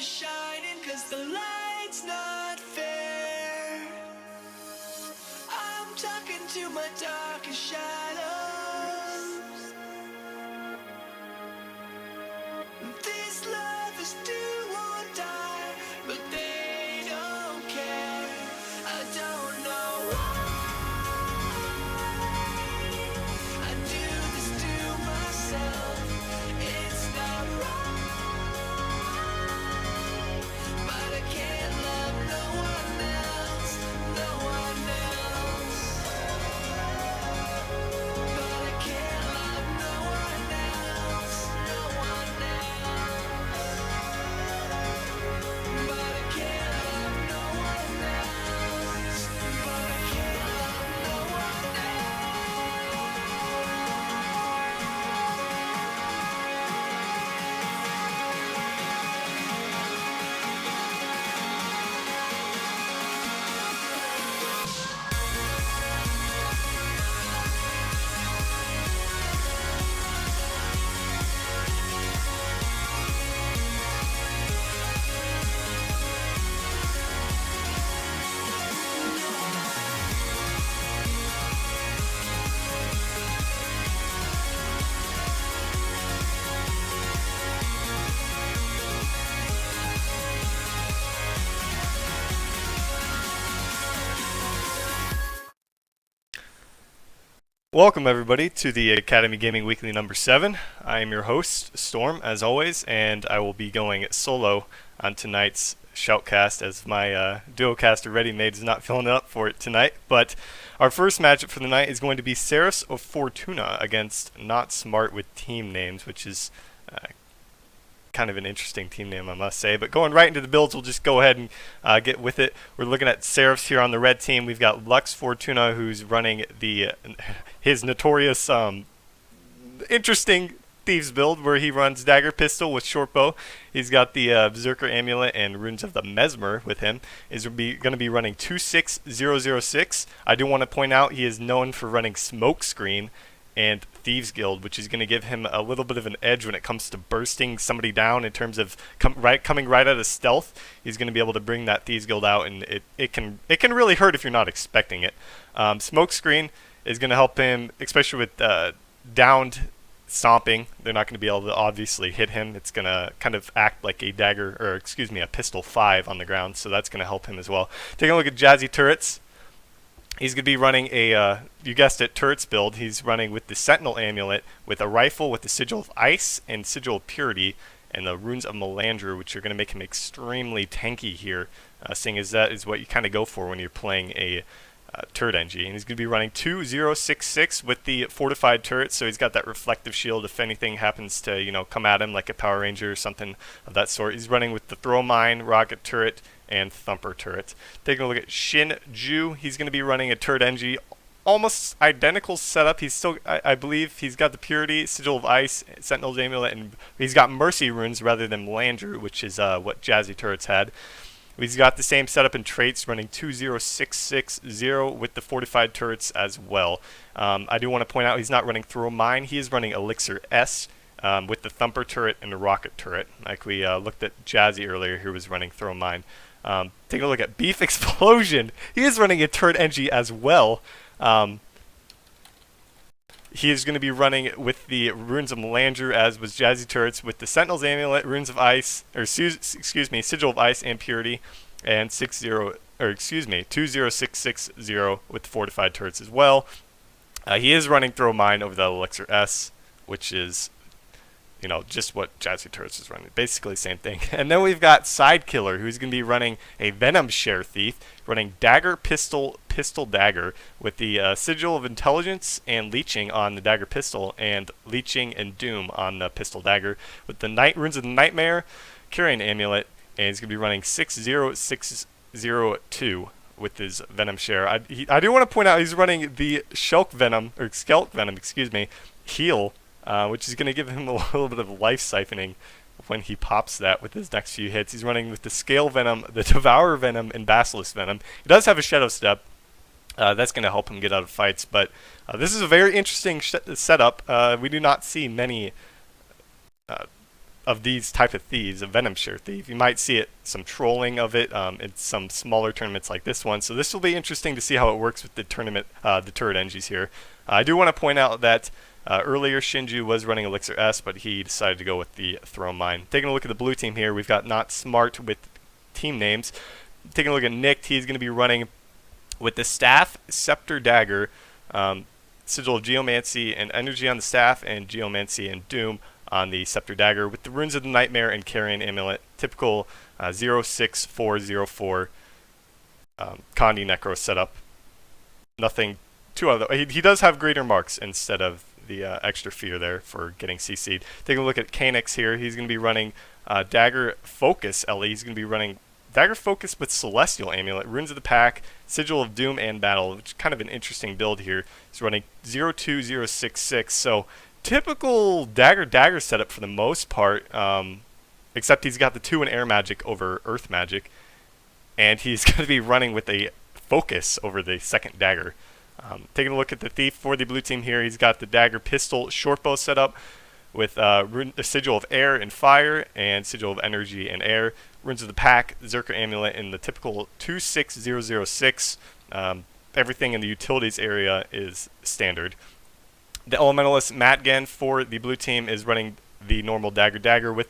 shining 'cause the light's not fair. I'm talking to my darkest shadows. This love is do or die, but they don't care. I don't know why I do this to myself. It's not right, but I can't love no one else, no one else. But I can't love no one else, no one else. But I can't love no one else. But I can't love no one Welcome everybody to the Academy Gaming Weekly number 7. I am your host, Storm, as always, and I will be going solo on tonight's shoutcast as my duocaster Ready Made is not feeling up for it tonight. But our first matchup for the night is going to be Seraphs of Fortuna against Not Smart with Team Names, which is kind of an interesting team name, I must say. But going right into the builds, we'll just go ahead and get with it. We're looking at Seraphs here on the red team. We've got Lux Fortuna, who's running the his notorious interesting Thieves build, where he runs Dagger Pistol with Short Bow. He's got the Berserker Amulet and Runes of the Mesmer with him. Is going to be running 26006. I do want to point out he is known for running Smoke Screen and Thieves Guild, which is going to give him a little bit of an edge when it comes to bursting somebody down in terms of coming right out of stealth. He's going to be able to bring that Thieves Guild out, and it can really hurt if you're not expecting it. Smoke Screen is going to help him, especially with downed stomping. They're not going to be able to obviously hit him. It's going to kind of act like a dagger, or excuse me, a pistol 5 on the ground, so that's going to help him as well. Taking a look at Jazzy Turrets. He's going to be running a, you guessed it, Turrets build. He's running with the Sentinel Amulet, with a rifle with the Sigil of Ice and Sigil of Purity, and the Runes of Melandra, which are going to make him extremely tanky here, seeing as that is what you kind of go for when you're playing a turret NG. And he's going to be running 2066 with the Fortified Turret, so he's got that reflective shield if anything happens to, you know, come at him like a Power Ranger or something of that sort. He's running with the Throw Mine, Rocket Turret, and Thumper Turret. Taking a look at Shin Ju, he's going to be running a Turret NG, almost identical setup. He's still, I believe, he's got the Purity, Sigil of Ice, Sentinel's Amulet, and he's got Mercy Runes rather than Melandra, which is what Jazzy Turrets had. He's got the same setup and traits, running 20660 with the Fortified Turrets as well. I do want to point out he's not running Throw Mine. He is running Elixir S with the Thumper Turret and the Rocket Turret. Like we looked at Jazzy earlier, who was running Throw Mine. Taking a look at Beef Explosion. He is running a Turret NG as well. He is going to be running with the Runes of Melandra, as was Jazzy Turrets, with the Sentinel's Amulet, Runes of Ice, or excuse me, Sigil of Ice and Purity, and 20660 with the Fortified Turrets as well. He is running Throw Mine over the Elixir S, which is, you know, just what Jazzy Turrets is running. Basically the same thing. And then we've got Side Killer, who's going to be running a Venom Share Thief, running Dagger Pistol Dagger with the Sigil of Intelligence and Leeching on the Dagger Pistol, and Leeching and Doom on the Pistol Dagger, with the Runes of the Nightmare, Carrying Amulet, and he's going to be running 60602 with his Venom Share. I do want to point out he's running the Skelt Venom, excuse me, Heal, which is going to give him a little bit of life siphoning when he pops that with his next few hits. He's running with the Scale Venom, the Devourer Venom, and Basilisk Venom. He does have a Shadow Step. That's going to help him get out of fights, but this is a very interesting setup. We do not see many of these type of thieves, a Venom Share Thief. You might see it, some trolling of it in some smaller tournaments like this one. So this will be interesting to see how it works with the tournament, the turret engies here. I do want to point out that earlier Shinju was running Elixir S, but he decided to go with the Throw Mine. Taking a look at the blue team here, we've got Not Smart with team names. Taking a look at Nick, he's going to be running with the Staff, Scepter, Dagger, Sigil of Geomancy and Energy on the Staff, and Geomancy and Doom on the Scepter Dagger, with the Runes of the Nightmare and Carrion Amulet. Typical 06404 Condi Necro setup. Nothing too other. He does have greater marks instead of the extra fear there for getting CC'd. Taking a look at Kanix here, he's going to be running Dagger Focus LE. He's going to be running Dagger Focus with Celestial Amulet, Runes of the Pack, Sigil of Doom, and Battle, which is kind of an interesting build here. He's running 02066, so typical Dagger setup for the most part, except he's got the 2 in Air Magic over Earth Magic, and he's going to be running with a Focus over the second Dagger. Taking a look at the Thief for the blue team here, he's got the Dagger Pistol Shortbow setup with Sigil of Air and Fire, and Sigil of Energy and Air. Runes of the Pack, Zerker Amulet in the typical 26006. Everything in the utilities area is standard. The Elementalist Matgen for the blue team is running the normal Dagger with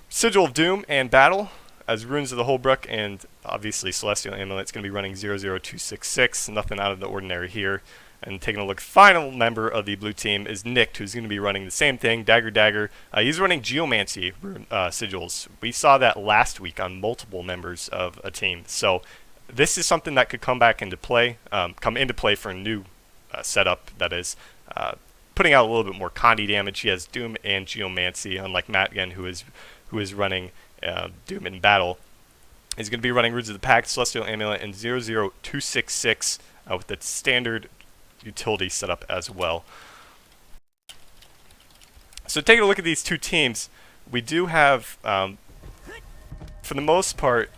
Sigil of Doom and Battle as Runes of the Holbrook, and obviously Celestial Amulet's going to be running 00266. Nothing out of the ordinary here. And taking a look, final member of the blue team is Nick, who's going to be running the same thing, Dagger. He's running Geomancy sigils. We saw that last week on multiple members of a team. So this is something that could come into play for a new setup that is putting out a little bit more Condi damage. He has Doom and Geomancy, unlike Matgen, who is running Doom in Battle. He's going to be running Runes of the Pack, Celestial Amulet, and 00266 with the standard utility setup as well. So taking a look at these two teams, we do have, for the most part,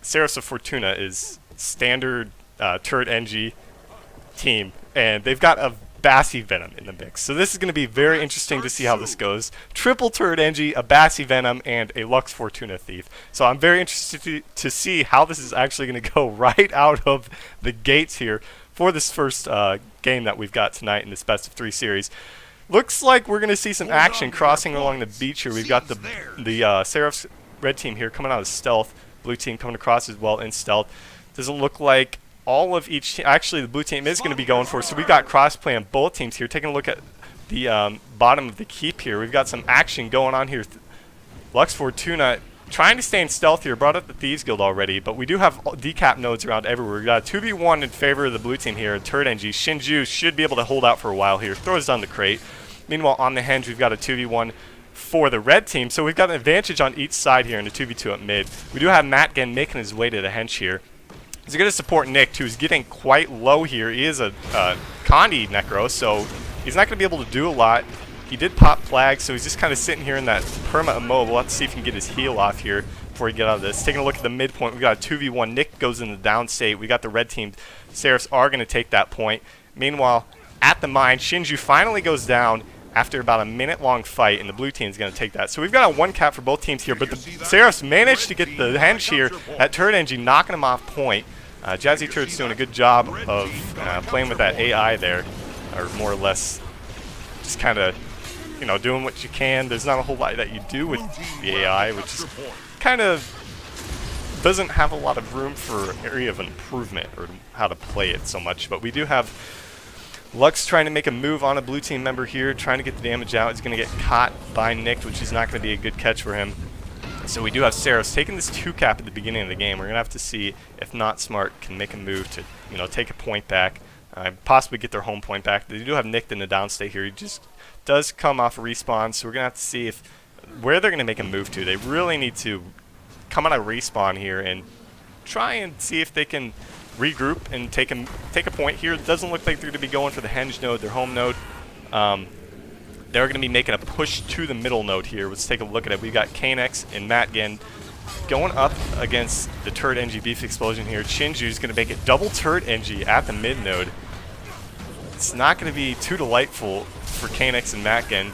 Seraphs of Fortuna is standard turret NG team, and they've got a Bassy Venom in the mix. So this is going to be very interesting to see how this goes. Triple turret NG, a Bassy Venom, and a Lux Fortuna Thief. So I'm very interested to see how this is actually going to go right out of the gates here for this first game that we've got tonight in this best of 3 series. Looks like we're going to see some action crossing along the beach here. We've got the Seraphs red team here coming out of stealth. Blue team coming across as well in stealth. Doesn't look like all of each team. Actually, the blue team is going to be going for it. So we've got crossplay on both teams here. Taking a look at the bottom of the keep here. We've got some action going on here. Lux Fortuna trying to stay in stealth here. Brought up the Thieves Guild already, but we do have decap nodes around everywhere. We've got a 2v1 in favor of the blue team here. Turret NG. Shinju should be able to hold out for a while here. Throws down the crate. Meanwhile, on the henge, we've got a 2v1 for the red team. So we've got an advantage on each side here in the 2v2 at mid. We do have Matgen making his way to the henge here. He's going to support Nick, who's getting quite low here. He is a Condi Necro, so he's not going to be able to do a lot. He did pop flag, so he's just kind of sitting here in that perma immobile. We'll have to see if he can get his heal off here before we get out of this. Taking a look at the midpoint, we got a 2v1. Nick goes in the down state. We got the red team. Seraphs are going to take that point. Meanwhile, at the mine, Shinju finally goes down after about a minute-long fight, and the blue team is going to take that. So we've got a 1-cap for both teams here, but the Seraphs managed to get the henge here at Turret NG, knocking them off point. Jazzy Turret's doing a good job of playing with that AI there, or more or less just kind of, doing what you can. There's not a whole lot that you do with the AI, which is kind of doesn't have a lot of room for area of improvement or how to play it so much. But we do have Lux trying to make a move on a blue team member here, trying to get the damage out. He's going to get caught by Nick, which is not going to be a good catch for him. So we do have Seraphs taking this 2-cap at the beginning of the game. We're going to have to see if Not Smart can make a move to, take a point back, possibly get their home point back. They do have Nick in the downstate here. He just does come off a respawn, so we're going to have to see where they're going to make a move to. They really need to come on a respawn here and try and see if they can regroup and take a point here. It doesn't look like they're going to be going for the henge node, their home node. They're going to be making a push to the middle node here. Let's take a look at it. We've got Kanex and Matgen going up against the turret NG Beef Explosion here. Shinju's going to make it double turret NG at the mid node. It's not going to be too delightful for Kanex and Matgen.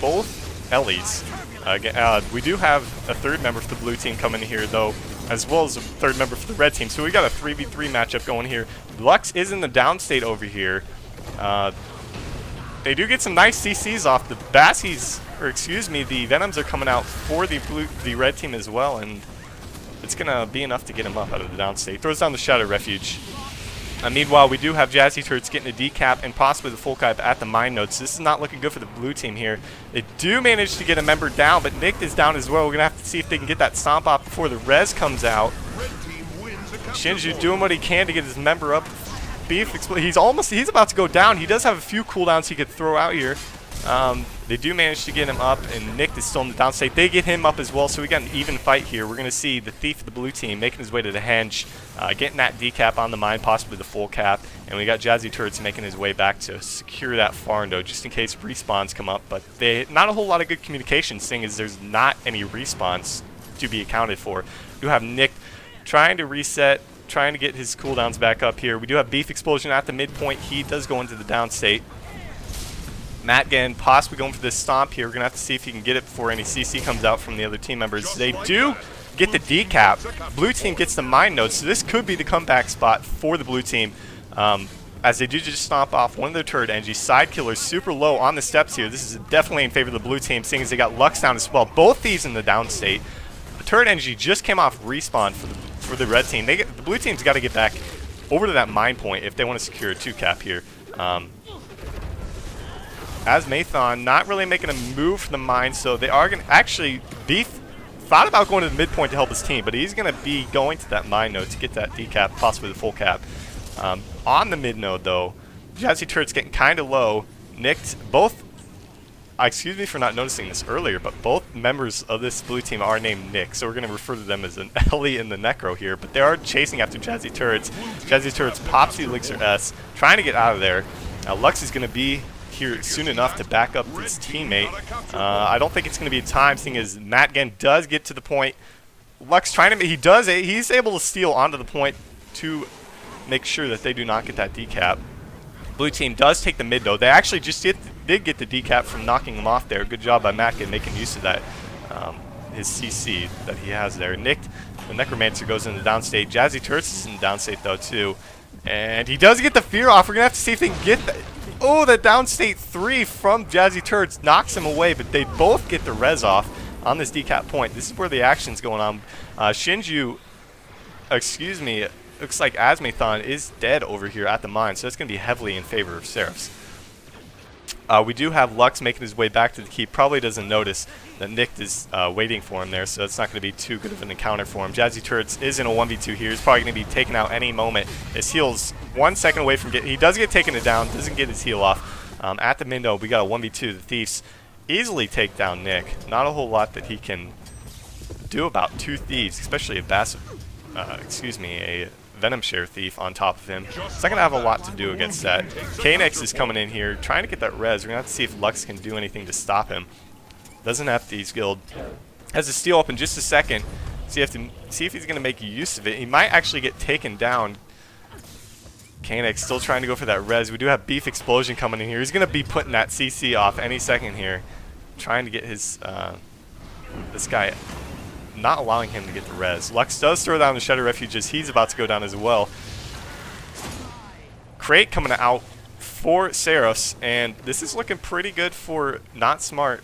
Both Ellies Again, we do have a third member for the blue team coming here, though, as well as a third member for the red team. So we got a 3v3 matchup going here. Lux is in the downstate over here. They do get some nice CCs off. The Bassies, or excuse me, the Venoms are coming out for the red team as well, and it's going to be enough to get him up out of the downstate. Throws down the Shadow Refuge. Meanwhile, we do have Jazzy Turrets getting a decap and possibly the full cap at the mine node. So this is not looking good for the blue team here. They do manage to get a member down, but Nick is down as well. We're going to have to see if they can get that stomp off before the res comes out. Shinju doing what he can to get his member up. Beef, he's about to go down. He does have a few cooldowns he could throw out here. They do manage to get him up, and Nick is still in the downstate. They get him up as well, so we got an even fight here. We're going to see the Thief of the blue team making his way to the henge, getting that decap on the mine, possibly the full cap, and we got Jazzy Turrets making his way back to secure that farm node just in case respawns come up. But not a whole lot of good communication, seeing as there's not any respawns to be accounted for. We do have Nick trying to reset, trying to get his cooldowns back up here. We do have Beef Explosion at the midpoint. He does go into the downstate. Matt again possibly going for this stomp here. We're going to have to see if he can get it before any CC comes out from the other team members. They do get the decap. Blue team gets the mine node, so this could be the comeback spot for the blue team. As they do just stomp off one of their turret NG. Side killers super low on the steps here. This is definitely in favor of the blue team, seeing as they got Lux down as well. Both thieves in the downstate. The turret NG just came off respawn for the red team. The blue team's got to get back over to that mine point if they want to secure a 2-cap here. As Mathon not really making a move for the mine, so they are going to actually, Beef thought about going to the midpoint to help his team, but he's going to be going to that mine node to get that decap, possibly the full cap. On the mid node though, Jazzy Turret's getting kind of low. Nicked both, excuse me for not noticing this earlier, but both members of this blue team are named Nick, so we're going to refer to them as an Ellie and the Necro here, but they are chasing after Jazzy Turrets. Jazzy Turrets pops the Elixir S, trying to get out of there. Now Lux is going to be here soon enough to back up his teammate. I don't think it's going to be time, seeing as Matt again does get to the point. Lux trying to, he's able to steal onto the point to make sure that they do not get that decap. Blue team does take the mid though. They actually just did get the decap from knocking him off there. Good job by Matt making use of that, his CC that he has there. Nick, the Necromancer, goes in the downstate. Jazzy Turrets is in the downstate though too. And he does get the fear off. We're going to have to see if they can get that. Oh, the downstate 3 from Jazzy Turrets knocks him away, but they both get the res off on this decap point. This is where the action's going on. Shinju, excuse me, looks like Asmathon is dead over here at the mine, so it's going to be heavily in favor of Seraphs. We do have Lux making his way back to the keep. Probably doesn't notice that Nick is waiting for him there, so it's not going to be too good of an encounter for him. Jazzy Turrets is in a 1v2 here. He's probably going to be taken out any moment. His heal's 1 second away from getting... He does get taken down, doesn't get his heal off. At the mid node, we got a 1v2. The Thieves easily take down Nick. Not a whole lot that he can do about 2 Thieves, especially a Venom Share Thief on top of him. It's not going to have a lot to do against that. Kanex is coming in here, trying to get that res. We're going to have to see if Lux can do anything to stop him. Doesn't have Thieves Guild. Has a steal up in just a second. So you have to see if he's going to make use of it. He might actually get taken down. Kanex still trying to go for that res. We do have Beef Explosion coming in here. He's going to be putting that CC off any second here. Trying to get his, this guy, not allowing him to get the res. Lux does throw down the Shadow Refuge as he's about to go down as well. Crate coming out for Seraphs, and this is looking pretty good for Not Smart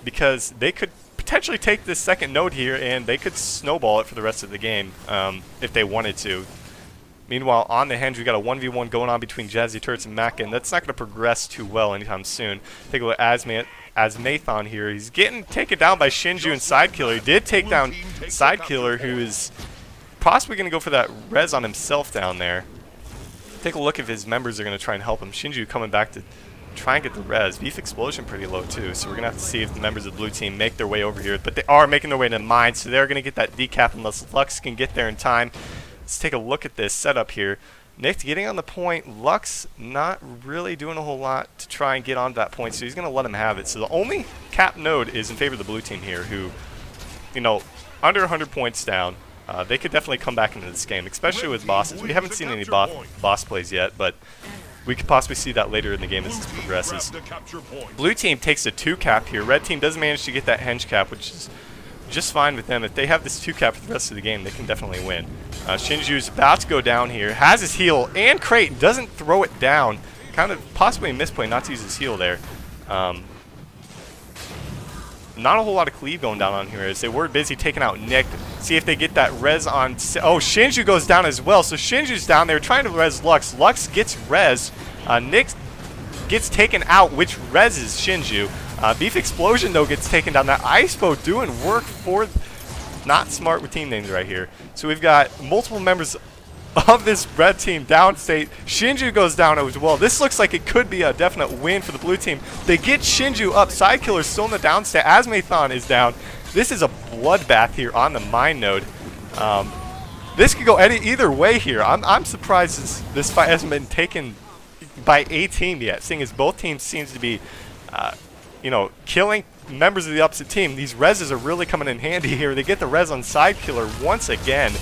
because they could potentially take this second node here and they could snowball it for the rest of the game if they wanted to. Meanwhile, on the henge, we got a 1v1 going on between Jazzy Turrets and Mac, and that's not going to progress too well anytime soon. Take a look at Asmathon here. He's getting taken down by Shinju and Sidekiller. He did take down Sidekiller, who is possibly going to go for that res on himself down there. Take a look if his members are going to try and help him. Shinju coming back to try and get the res. Beef Explosion pretty low too, so we're going to have to see if the members of the blue team make their way over here. But they are making their way to the mine, so they're going to get that decap unless Lux can get there in time. Let's take a look at this setup here. Nick getting on the point. Lux not really doing a whole lot to try and get onto that point, so he's going to let him have it. So the only cap node is in favor of the blue team here, who, you know, under 100 points down. They could definitely come back into this game, especially with bosses. We haven't seen any boss plays yet, but we could possibly see that later in the game as this progresses. Blue team takes a 2 cap here. Red team does manage to get that henge cap, which is just fine with them. If they have this 2 cap for the rest of the game, they can definitely win. Shinju's about to go down here. Has his heal, and Crate doesn't throw it down. Kind of possibly a misplay not to use his heal there. Not a whole lot of cleave going down on here as they were busy taking out Nick. See if they get that res on. Oh, Shinju goes down as well. So Shinju's down there trying to res Lux. Lux gets res. Nick gets taken out, which reses Shinju. Beef Explosion, though, gets taken down. That Ice Bow doing work for... Not smart with team names right here. So we've got multiple members of this red team downstate. Shinju goes down as well. This looks like it could be a definite win for the blue team. They get Shinju up. Sidekiller's still in the downstate. Asmathon is down. This is a bloodbath here on the mine node. This could go either way here. I'm surprised this fight hasn't been taken by a team yet, seeing as both teams seems to be, you know, killing members of the opposite team. These reses are really coming in handy here. They get the res on Sidekiller once again.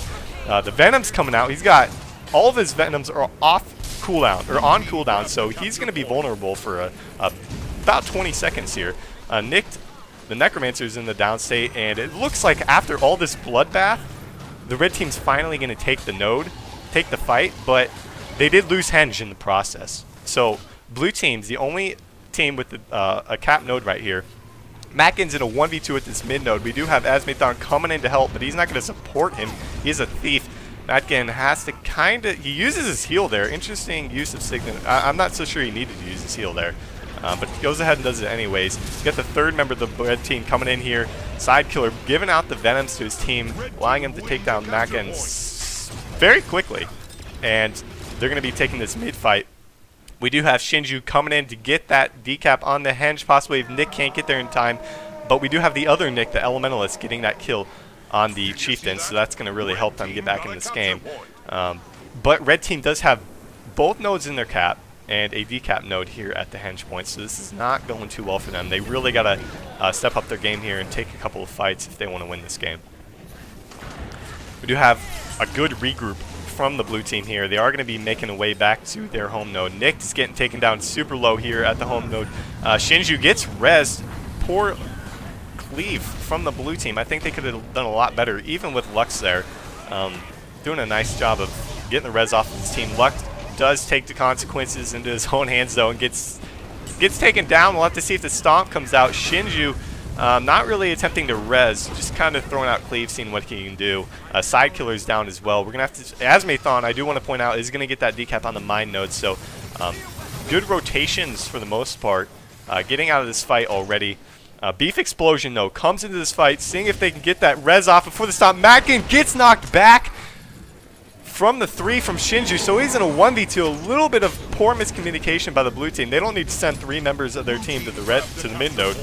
The Venom's coming out. He's got all of his Venoms are off cooldown or on cooldown, so he's going to be vulnerable for about 20 seconds here. Nick, the Necromancer, is in the downstate, and it looks like after all this bloodbath, the red team's finally going to take the node, take the fight, but they did lose henge in the process. So blue team's the only team with a cap node right here. Mackin's in a 1v2 at this mid node. We do have Asmathon coming in to help, but he's not going to support him. He's a thief. Mackin has to kind of... He uses his heal there. Interesting use of Signet. I'm not so sure he needed to use his heal there. But he goes ahead and does it anyways. Get the third member of the red team coming in here. Sidekiller giving out the Venoms to his team, allowing him to take down Mackin very quickly. And they're going to be taking this mid fight. We do have Shinju coming in to get that decap on the henge, possibly if Nick can't get there in time. But we do have the other Nick, the Elementalist, getting that kill on the Chieftain, so that's going to really help them get back in this game. But red team does have both nodes in their cap and a decap node here at the henge point, so this is not going too well for them. They really got to step up their game here and take a couple of fights if they want to win this game. We do have a good regroup from the blue team here. They are going to be making a way back to their home node. Nick is getting taken down super low here at the home node. Shinju gets rezzed. Poor cleave from the blue team. I think they could have done a lot better, even with Lux there. Doing a nice job of getting the res off of his team. Lux does take the consequences into his own hands, though, and gets taken down. We'll have to see if the stomp comes out. Shinju not really attempting to res, just kind of throwing out cleave, seeing what he can do. Sidekiller's down as well. We're going to have to... Asmathon, I do want to point out, is going to get that decap on the mine node, so good rotations for the most part. Getting out of this fight already. Beef Explosion, though, comes into this fight, seeing if they can get that res off before the stomp. Mackin gets knocked back from the 3 from Shinju, so he's in a 1v2. A little bit of poor miscommunication by the blue team. They don't need to send 3 members of their team to the mid node.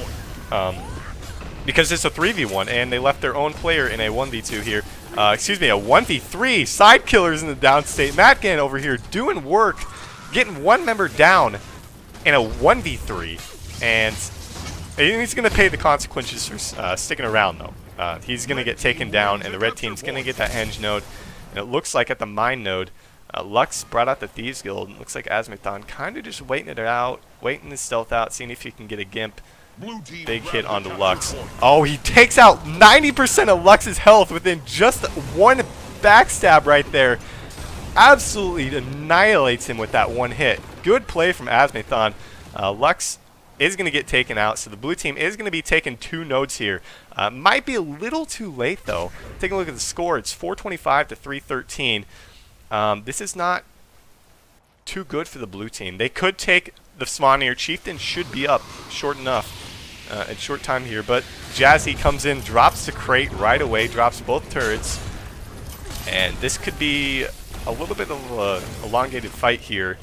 Because it's a 3v1, and they left their own player in a 1v2 here. Excuse me, a 1v3. Sidekiller's in the downstate. Matkin over here doing work, getting 1 member down in a 1v3. And he's going to pay the consequences for sticking around, though. He's going to get taken down, and the red team's going to get that henge node. And it looks like at the mine node, Lux brought out the Thieves Guild. It looks like Asmathon kind of just waiting it out, waiting his stealth out, seeing if he can get a Gimp. Big hit onto Lux. Oh, he takes out 90% of Lux's health within just 1 backstab right there. Absolutely annihilates him with that 1 hit. Good play from Asmathon. Lux is going to get taken out, so the blue team is going to be taking 2 nodes here. Might be a little too late, though. Take a look at the score. It's 425 to 313. This is not too good for the blue team. They could take the Swanir. Chieftain should be up short enough in short time here, but Jazzy comes in, drops the crate right away, drops both turrets, and this could be a little bit of an elongated fight here.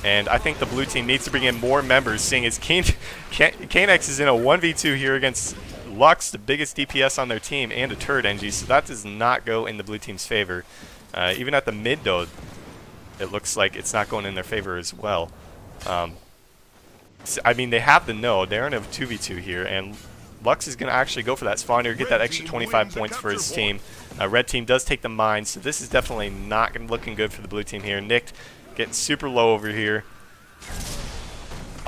And I think the blue team needs to bring in more members, seeing as Kanex is in a 1v2 here against Lux, the biggest DPS on their team, and a turret NG, so that does not go in the blue team's favor. Even at the mid node, it looks like it's not going in their favor as well. I mean, they have the node. They're in a 2v2 here, and Lux is going to actually go for that spawner, get that extra 25 points for his team. Red team does take the mine, so this is definitely not looking good for the blue team here. Nick getting super low over here.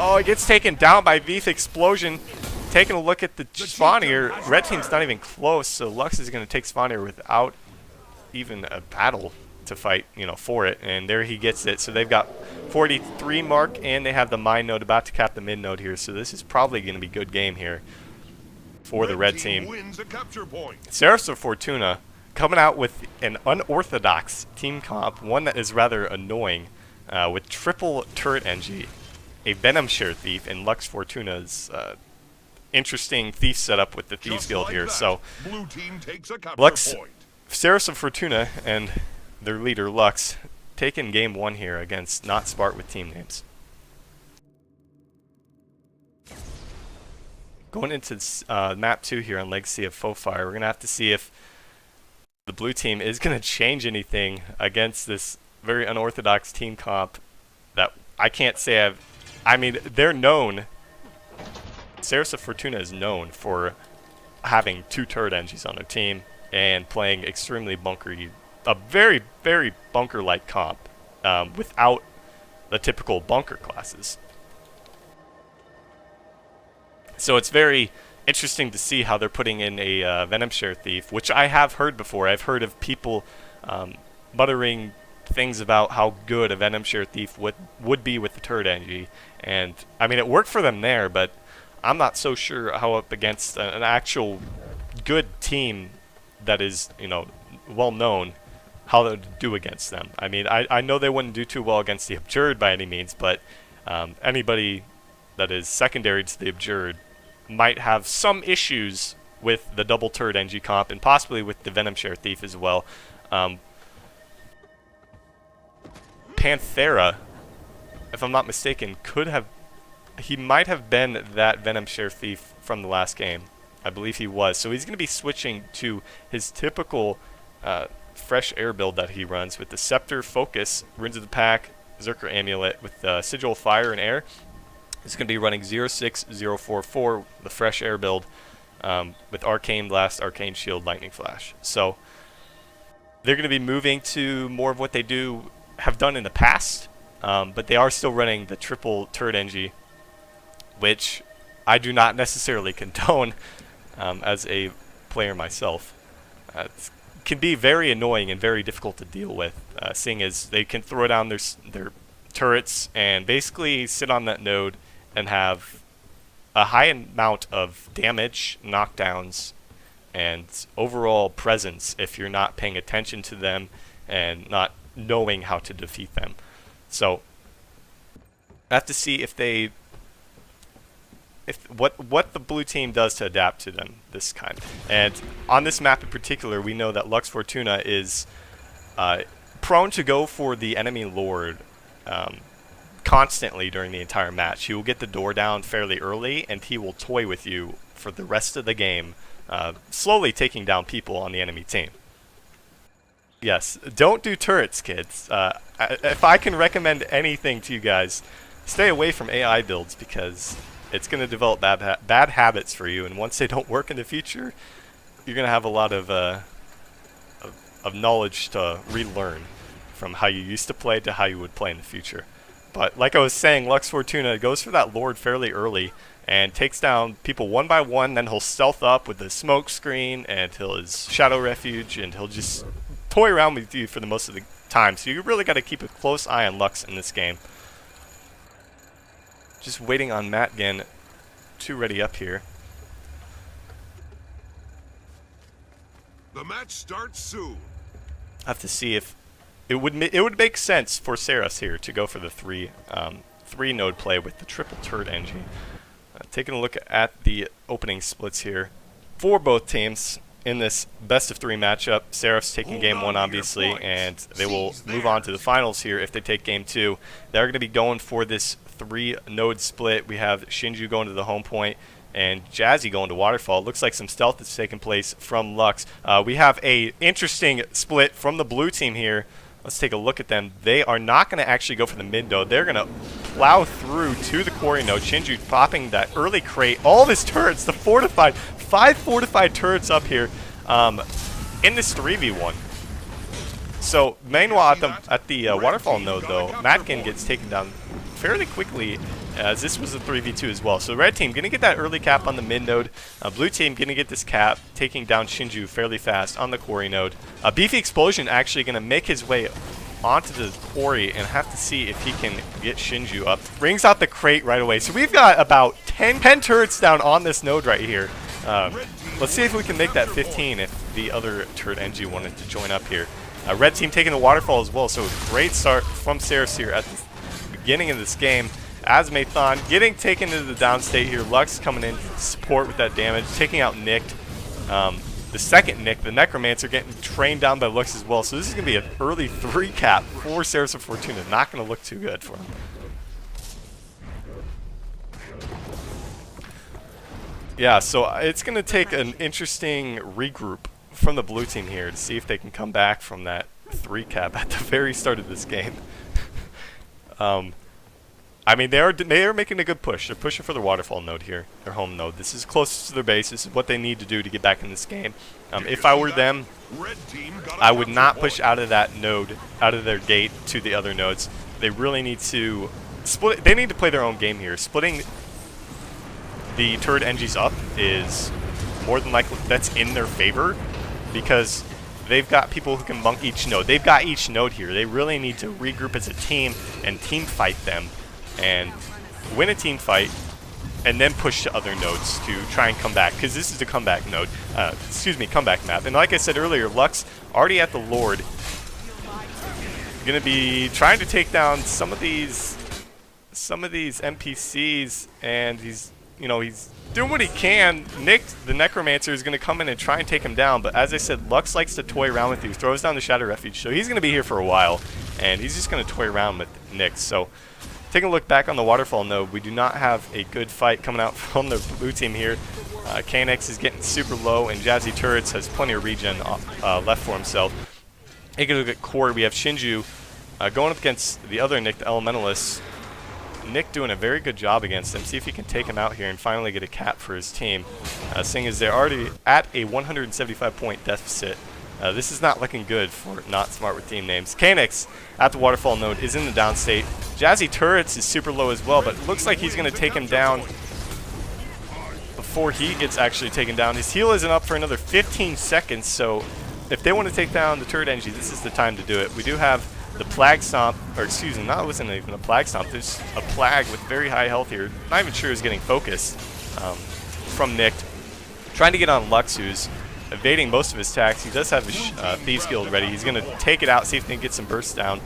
Oh, it gets taken down by Veeth Explosion. Taking a look at the spawn here, red team's not even close, so Lux is going to take spawn here without even a battle to fight, you know, for it. And there he gets it. So they've got 43 mark, and they have the mine node about to cap the mid node here. So this is probably going to be a good game here for the red team. Seraphs of Fortuna coming out with an unorthodox team comp, one that is rather annoying, with triple turret NG, a Venom Share Thief, and Lux Fortuna's interesting thief setup with the Thieves Guild here. So Lux, Seraphs of Fortuna and their leader Lux taking game 1 here against Not Spart with team names. Going into map 2 here on Legacy of Foefire, we're going to have to see if the blue team is going to change anything against this very unorthodox team comp that I can't say I mean, they're known, Seraphs of Fortuna is known for having 2 turret NGs on their team and playing extremely bunkery, a very, very bunker-like comp without the typical bunker classes. So it's very interesting to see how they're putting in a Venom Share Thief, which I have heard before. I've heard of people muttering things about how good a Venom Share Thief would be with the turret NG. And, I mean, it worked for them there, but I'm not so sure how up against an actual good team that is, you know, well-known, how they would do against them. I mean, I know they wouldn't do too well against the Abjured by any means, but anybody that is secondary to the Abjured might have some issues with the double turret NG comp and possibly with the Venom Share Thief as well. Panthera, if I'm not mistaken, he might have been that Venom Share Thief from the last game. I believe he was. So he's going to be switching to his typical fresh air build that he runs with the Scepter, Focus, Runes of the Pack, Zerker Amulet with Sigil, Fire, and Air. He's going to be running 06044, the fresh air build, with Arcane Blast, Arcane Shield, Lightning Flash. So they're going to be moving to more of what they have done in the past, but they are still running the triple turret NG, which I do not necessarily condone as a player myself. It can be very annoying and very difficult to deal with, seeing as they can throw down their turrets and basically sit on that node and have a high amount of damage, knockdowns, and overall presence if you're not paying attention to them and not knowing how to defeat them. So I have to see if what the blue team does to adapt to them this kind. And on this map in particular, we know that Lux Fortuna is prone to go for the enemy lord constantly during the entire match. He will get the door down fairly early, and he will toy with you for the rest of the game, slowly taking down people on the enemy team. Yes, don't do turrets, kids. If I can recommend anything to you guys, stay away from AI builds, because it's going to develop bad habits for you, and once they don't work in the future, you're going to have a lot of knowledge to relearn from how you used to play to how you would play in the future. But like I was saying, Lux Fortuna goes for that Lord fairly early and takes down people one by one. Then he'll stealth up with the smoke screen and his Shadow Refuge, and he'll just toy around with you for the most of the time. So you really got to keep a close eye on Lux in this game. Just waiting on Matgan to ready up here. The match starts soon. I have to see if it would make sense for Seraphs here to go for the three node play with the triple turret engine. Taking a look at the opening splits here for both teams in this best of 3 matchup. Seraphs taking game 1 obviously, and they will move on to the finals here if they take game 2. They're going to be going for this 3 node split. We have Shinju going to the home point and Jazzy going to Waterfall. Looks like some stealth is taking place from Lux. We have a interesting split from the blue team here. Let's take a look at them. They are not going to actually go for the mid node. They're going to plow through to the quarry node. Shinju popping that early crate. All of his turrets, the fortified, 5 fortified turrets up here in this 3v1. So meanwhile at the Waterfall node though, Matkin gets taken down fairly quickly as this was a 3v2 as well. So red team going to get that early cap on the mid node. Blue team going to get this cap, taking down Shinju fairly fast on the quarry node. Beefy Explosion actually going to make his way onto the quarry and have to see if he can get Shinju up. Brings out the crate right away. So we've got about 10 turrets down on this node right here. Let's see if we can make that 15 if the other turret NG wanted to join up here. Red team taking the waterfall as well, so great start from Ceres at the beginning of this game. Azmathon getting taken into the downstate here. Lux coming in to support with that damage, taking out Nick. The second Nick, the Necromancer, getting trained down by Lux as well. So this is going to be an early 3 cap for Ceres of Fortuna. Not going to look too good for him. Yeah, so it's going to take an interesting regroup from the blue team here to see if they can come back from that 3 cap at the very start of this game. I mean, they are making a good push. They're pushing for the waterfall node here, their home node. This is closest to their base. This is what they need to do to get back in this game. If I were them, I would not push out of that node, out of their gate to the other nodes. They really need to split. They need to play their own game here. Splitting the turret NGs up is more than likely that's in their favor because they've got people who can monk each node. They've got each node here. They really need to regroup as a team and team fight them and win a team fight and then push to other nodes to try and come back, because this is the comeback node, comeback map. And like I said earlier, Lux already at the Lord, gonna be trying to take down some of these NPCs, and he's doing what he can. Nick, the Necromancer, is going to come in and try and take him down, but as I said, Lux likes to toy around with you, throws down the Shadow Refuge, so he's going to be here for a while, and he's just going to toy around with Nick. So taking a look back on the waterfall node, we do not have a good fight coming out from the blue team here. KNX is getting super low, and Jazzy Turrets has plenty of regen left for himself. Taking a look at core, we have Shinju going up against the other Nick, the Elementalist. Nick doing a very good job against him. See if he can take him out here and finally get a cap for his team. Seeing as they're already at a 175-point deficit. This is not looking good for Not Smart with team names. KNX at the waterfall node is in the downstate. Jazzy Turrets is super low as well, but it looks like he's going to take him down before he gets actually taken down. His heal isn't up for another 15 seconds, so if they want to take down the turret NG, this is the time to do it. We do have the Plague Stomp, or excuse me, it wasn't even a Plague Stomp, there's a Plague with very high health here. Not even sure who's getting focus from Nick. Trying to get on Lux, who's evading most of his attacks. He does have his Thieves Guild ready. He's going to take it out, see if they can get some bursts down.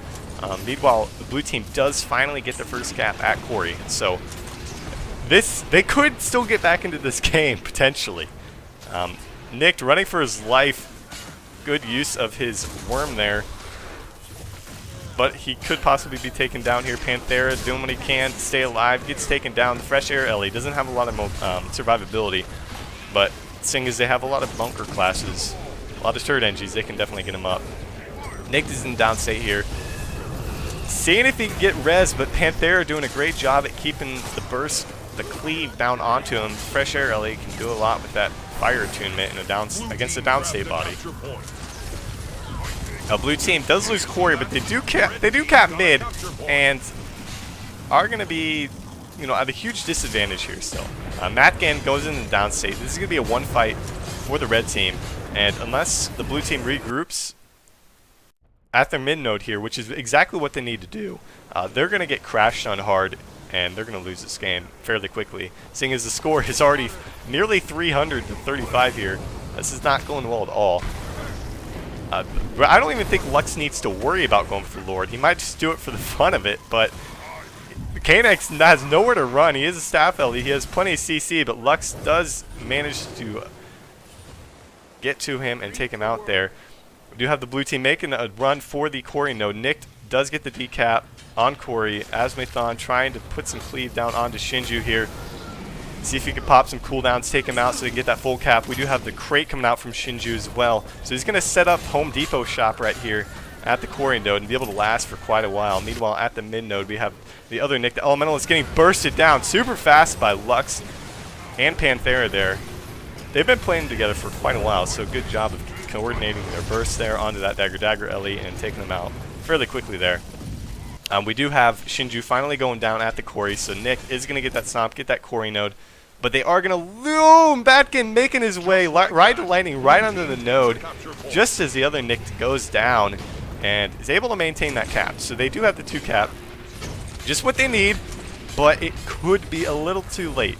Meanwhile, the blue team does finally get the first cap at Quarry. So they could still get back into this game, potentially. Nick running for his life. Good use of his worm there. But he could possibly be taken down here. Panthera doing what he can to stay alive. Gets taken down. The Fresh Air Ellie doesn't have a lot of survivability. But seeing as they have a lot of bunker classes, a lot of turret NGs, they can definitely get him up. Nick is in downstate here. Seeing if he can get res, but Panthera doing a great job at keeping the burst, the cleave down onto him. Fresh Air Ellie can do a lot with that fire attunement in against a downstate body. Blue team does lose Quarry, but they do cap mid, and are going to be, at a huge disadvantage here still. Matgan goes in the downstate. This is going to be a one fight for the red team, and unless the blue team regroups at their mid node here, which is exactly what they need to do, they're going to get crashed on hard, and they're going to lose this game fairly quickly. Seeing as the score is already nearly 300 to 35 here, this is not going well at all. I don't even think Lux needs to worry about going for Lord. He might just do it for the fun of it, but KNX has nowhere to run. He is a staff elite. He has plenty of CC, but Lux does manage to get to him and take him out there. We do have the blue team making a run for the Quarry node. Nick does get the decap on Quarry. Azmathon trying to put some cleave down onto Shinju here. See if he can pop some cooldowns, take him out so they can get that full cap. We do have the crate coming out from Shinju as well. So he's going to set up Home Depot shop right here at the Quarry node and be able to last for quite a while. Meanwhile, at the mid node, we have the other Nick, the Elemental, is getting bursted down super fast by Lux and Panthera there. They've been playing together for quite a while, so good job of coordinating their bursts there onto that Dagger Ellie and taking them out fairly quickly there. We do have Shinju finally going down at the quarry, so Nick is going to get that stomp, get that quarry node. But they are going to loom. Batkin making his way right to lightning, right under the node, just as the other Nick goes down and is able to maintain that cap. So they do have the 2 cap, just what they need, but it could be a little too late.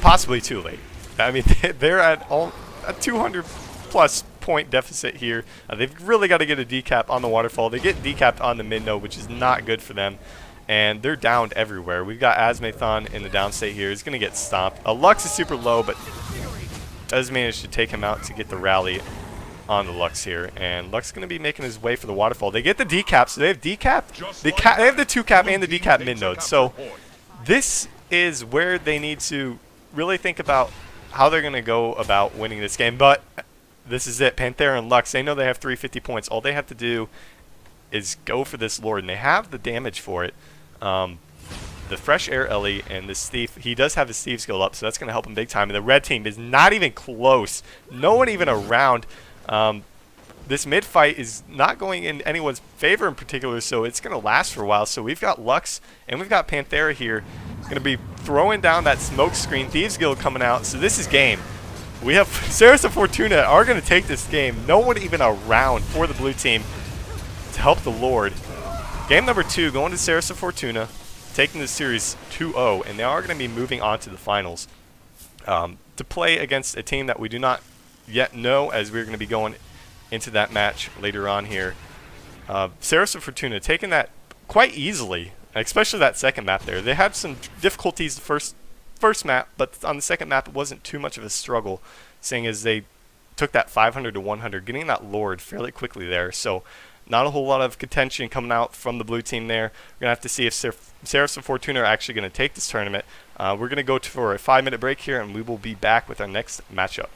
Possibly too late. I mean, they're at a 200 plus point deficit here. They've really got to get a decap on the waterfall. They get decapped on the mid node, which is not good for them. And they're downed everywhere. We've got Asmathon in the downstate here. He's going to get stomped. Lux is super low, but does manage to take him out to get the rally on the Lux here. And Lux is going to be making his way for the waterfall. They get the decap, so they have decap. They have the 2 cap and the decap mid node. So this is where they need to really think about how they're going to go about winning this game. But this is it. Panthera and Lux, they know they have 350 points. All they have to do is go for this Lord, and they have the damage for it. The Fresh Air Ellie and this Thief, he does have his Thief skill up, so that's going to help him big time. And the red team is not even close. No one even around. This mid fight is not going in anyone's favor in particular, so it's going to last for a while. So we've got Lux and we've got Panthera here. Going to be throwing down that smoke screen. Thieves Guild coming out, so this is game. We have Ceres and Fortuna are going to take this game. No one even around for the blue team to help the Lord. Game number 2 going to Ceres and Fortuna, taking the series 2-0, and they are going to be moving on to the finals to play against a team that we do not yet know, as we're going to be going into that match later on here. Ceres and Fortuna taking that quite easily, especially that second map there. They had some difficulties the first map, but on the second map it wasn't too much of a struggle, seeing as they took that 500 to 100, getting that Lord fairly quickly there. So not a whole lot of contention coming out from the blue team there. We're going to have to see if Ceres and Fortuna are actually going to take this tournament. We're going to go for a 5-minute break here, and we will be back with our next matchup.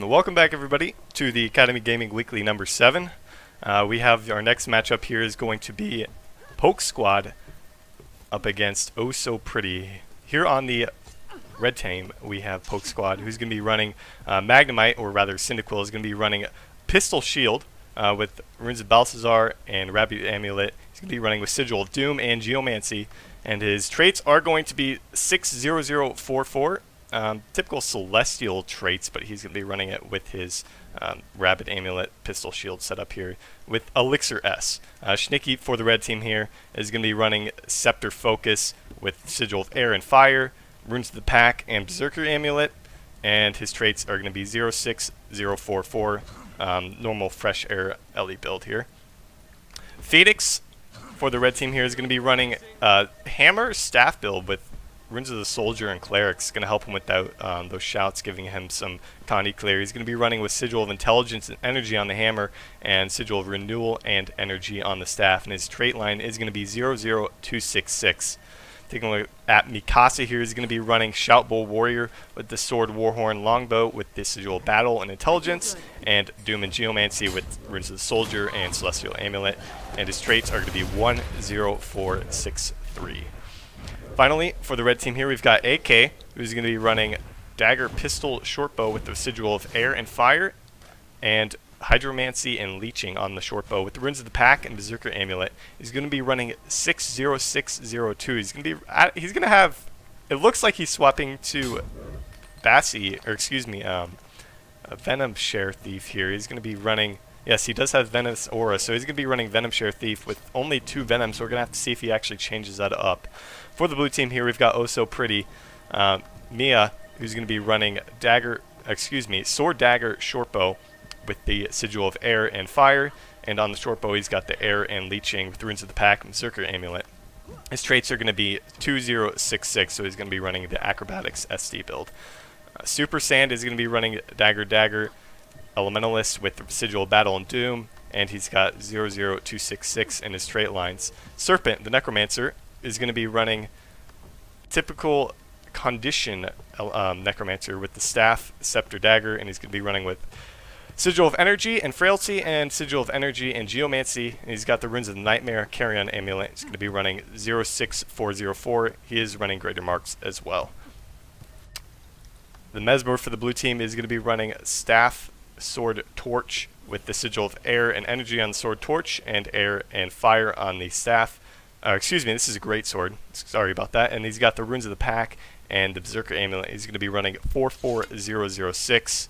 Welcome back, everybody, to the Academy Gaming Weekly number 7. We have our next matchup here is going to be Poke Squad up against Oh So Pretty. Here on the red team, we have Poke Squad, who's going to be running Magnemite, or rather Cyndaquil is going to be running Pistol Shield with Runes of Balthazar and Rabbit Amulet. He's going to be running with Sigil of Doom and Geomancy, and his traits are going to be 60044. Typical Celestial traits, but he's going to be running it with his Rabbit Amulet Pistol Shield setup here with Elixir S. Schnicky for the red team here is going to be running Scepter Focus with Sigil of Air and Fire, Runes of the Pack, and Berserker Amulet, and his traits are going to be 06044, normal Fresh Air LE build here. Phoenix for the red team here is going to be running Hammer Staff build with Runes of the Soldier and Clerics, going to help him with those shouts, giving him some Condy clear. He's going to be running with Sigil of Intelligence and Energy on the hammer, and Sigil of Renewal and Energy on the staff. And his trait line is going to be 00266. Taking a look at Mikasa here, he's going to be running Shout Bow Warrior with the Sword Warhorn Longbow with the Sigil of Battle and Intelligence, and Doom and Geomancy with Runes of the Soldier and Celestial Amulet. And his traits are going to be 10463. Finally, for the red team here, we've got AK, who's going to be running Dagger Pistol Shortbow with the Sigil of Air and Fire, and Hydromancy and Leeching on the Shortbow with the Runes of the Pack and Berserker Amulet. He's going to be running 60602. He's going to have, it looks like he's swapping to a Venom Share Thief here. He's going to be running, yes, he does have Venom's Aura, so he's going to be running Venom Share Thief with only 2 Venoms, so we're going to have to see if he actually changes that up. For the blue team here, we've got Oh So Pretty, Mia, who's going to be running Sword Dagger Shortbow with the Sigil of Air and Fire, and on the Shortbow he's got the Air and Leeching with the Runes of the Pack and Berserker Amulet. His traits are going to be 2066, so he's going to be running the Acrobatics SD build. Super Sand is going to be running Dagger Elementalist with the Sigil of Battle and Doom, and he's got 00266 in his trait lines. Serpent, the Necromancer, is going to be running typical Condition Necromancer with the Staff, Scepter, Dagger, and he's going to be running with Sigil of Energy and Frailty, and Sigil of Energy and Geomancy, and he's got the Runes of the Nightmare, Carrion Amulet. He's going to be running 06404. He is running Greater Marks as well. The Mesmer for the blue team is going to be running Staff, Sword, Torch with the Sigil of Air and Energy on the Sword Torch, and Air and Fire on the Staff. This is a great sword. Sorry about that. And he's got the Runes of the Pack and the Berserker Amulet. He's going to be running 44006.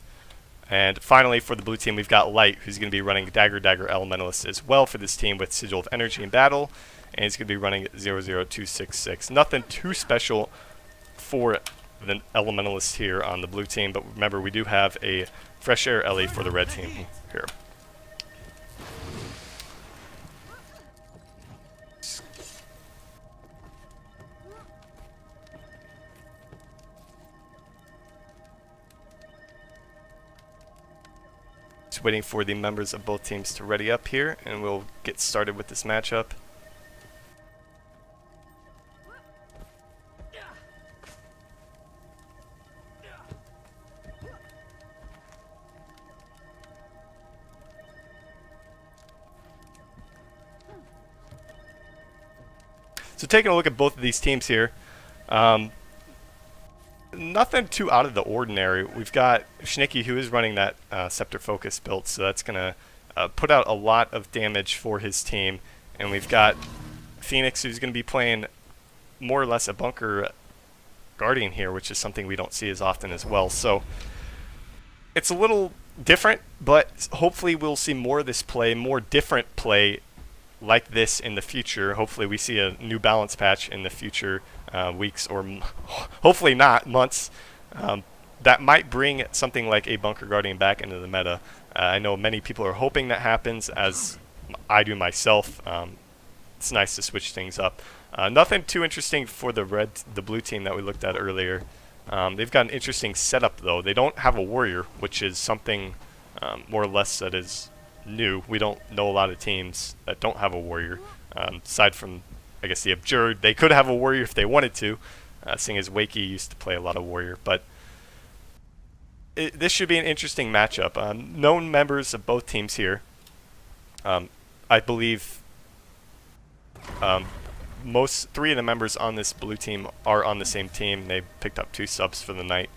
And finally, for the blue team, we've got Light, who's going to be running Dagger Elementalist as well for this team with Sigil of Energy and Battle. And he's going to be running 00266. Nothing too special for the Elementalist here on the blue team, but remember, we do have a Fresh Air LE for the red team here. Just waiting for the members of both teams to ready up here, and we'll get started with this matchup. So taking a look at both of these teams here, nothing too out of the ordinary. We've got Schnicky, who is running that Scepter Focus build, so that's going to put out a lot of damage for his team. And we've got Phoenix, who's going to be playing more or less a Bunker Guardian here, which is something we don't see as often as well. So it's a little different, but hopefully we'll see more of this play, more different play like this in the future. Hopefully we see a new balance patch in the future weeks, or hopefully not months, that might bring something like a Bunker Guardian back into the meta. I know many people are hoping that happens, as I do myself. It's nice to switch things up. Nothing too interesting for the blue team that we looked at earlier. They've got an interesting setup though. They don't have a warrior, which is something more or less that is new. We don't know a lot of teams that don't have a warrior, aside from, I guess, the Abjured. They could have a warrior if they wanted to, seeing as Wakey used to play a lot of warrior. But this should be an interesting matchup. Known members of both teams here. I believe three of the members on this blue team are on the same team. They picked up 2 subs for the night.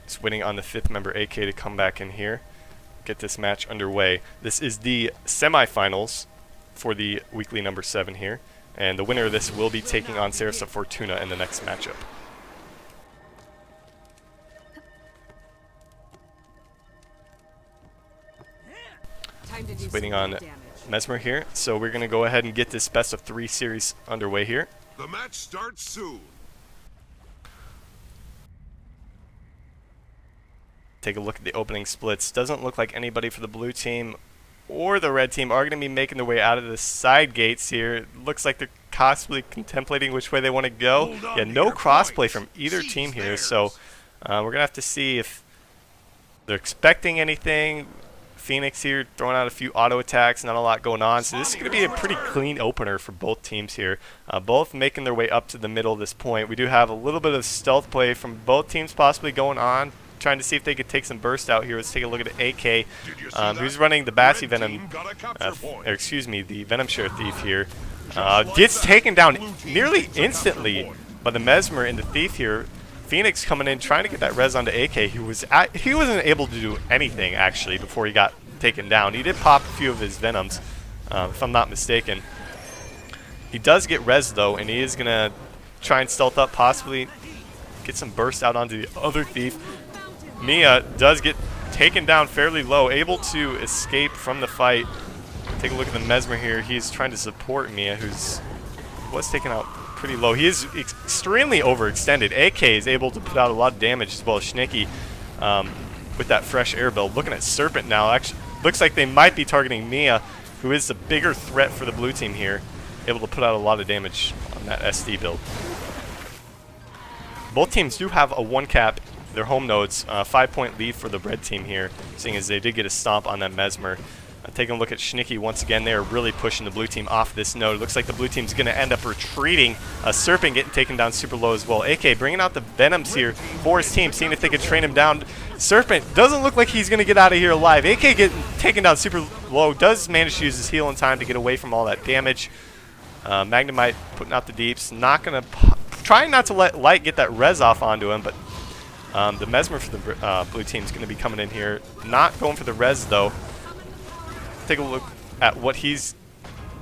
Just waiting on the 5th member, AK, to come back in here, get this match underway. This is the semifinals for the weekly number 7 here, and the winner of this will be taking on Sarasa Fortuna in the next matchup. Just waiting on Mesmer here, so we're going to go ahead and get this best of 3 series underway here. The match starts soon. Take a look at the opening splits. Doesn't look like anybody for the blue team or the red team are going to be making their way out of the side gates here. Looks like they're possibly contemplating which way they want to go. Yeah, no crossplay from either team here, so we're going to have to see if they're expecting anything. Phoenix here throwing out a few auto attacks, not a lot going on. So this is going to be a pretty clean opener for both teams here. Both making their way up to the middle at this point. We do have a little bit of stealth play from both teams possibly going on, trying to see if they could take some burst out here. Let's take a look at AK, who's running the Bassy Venom, the Venom Share Thief here. Gets taken down nearly instantly by the Mesmer and the Thief here. Phoenix coming in, trying to get that res onto AK. He wasn't able to do anything, actually, before he got taken down. He did pop a few of his Venoms, if I'm not mistaken. He does get res, though, and he is going to try and stealth up, possibly get some burst out onto the other Thief. Mia does get taken down fairly low, able to escape from the fight. Take a look at the Mesmer here. He's trying to support Mia, was taken out pretty low. He is extremely overextended. AK is able to put out a lot of damage, as well as Schnicky with that fresh air build. Looking at Serpent now, actually looks like they might be targeting Mia, who is the bigger threat for the blue team here, able to put out a lot of damage on that SD build. Both teams do have a 1-cap, their home nodes, 5-point lead for the red team here, seeing as they did get a stomp on that Mesmer. Taking a look at Schnicky once again, they are really pushing the blue team off this node. Looks like the blue team's going to end up retreating. Serpent getting taken down super low as well. AK bringing out the Venoms here for his team, seeing if they could train him down. Serpent doesn't look like he's going to get out of here alive. AK getting taken down super low, does manage to use his heal in time to get away from all that damage. Magnemite putting out the deeps, trying not to let Light get that res off onto him, but the Mesmer for the blue team is going to be coming in here. Not going for the res, though. Take a look at what he's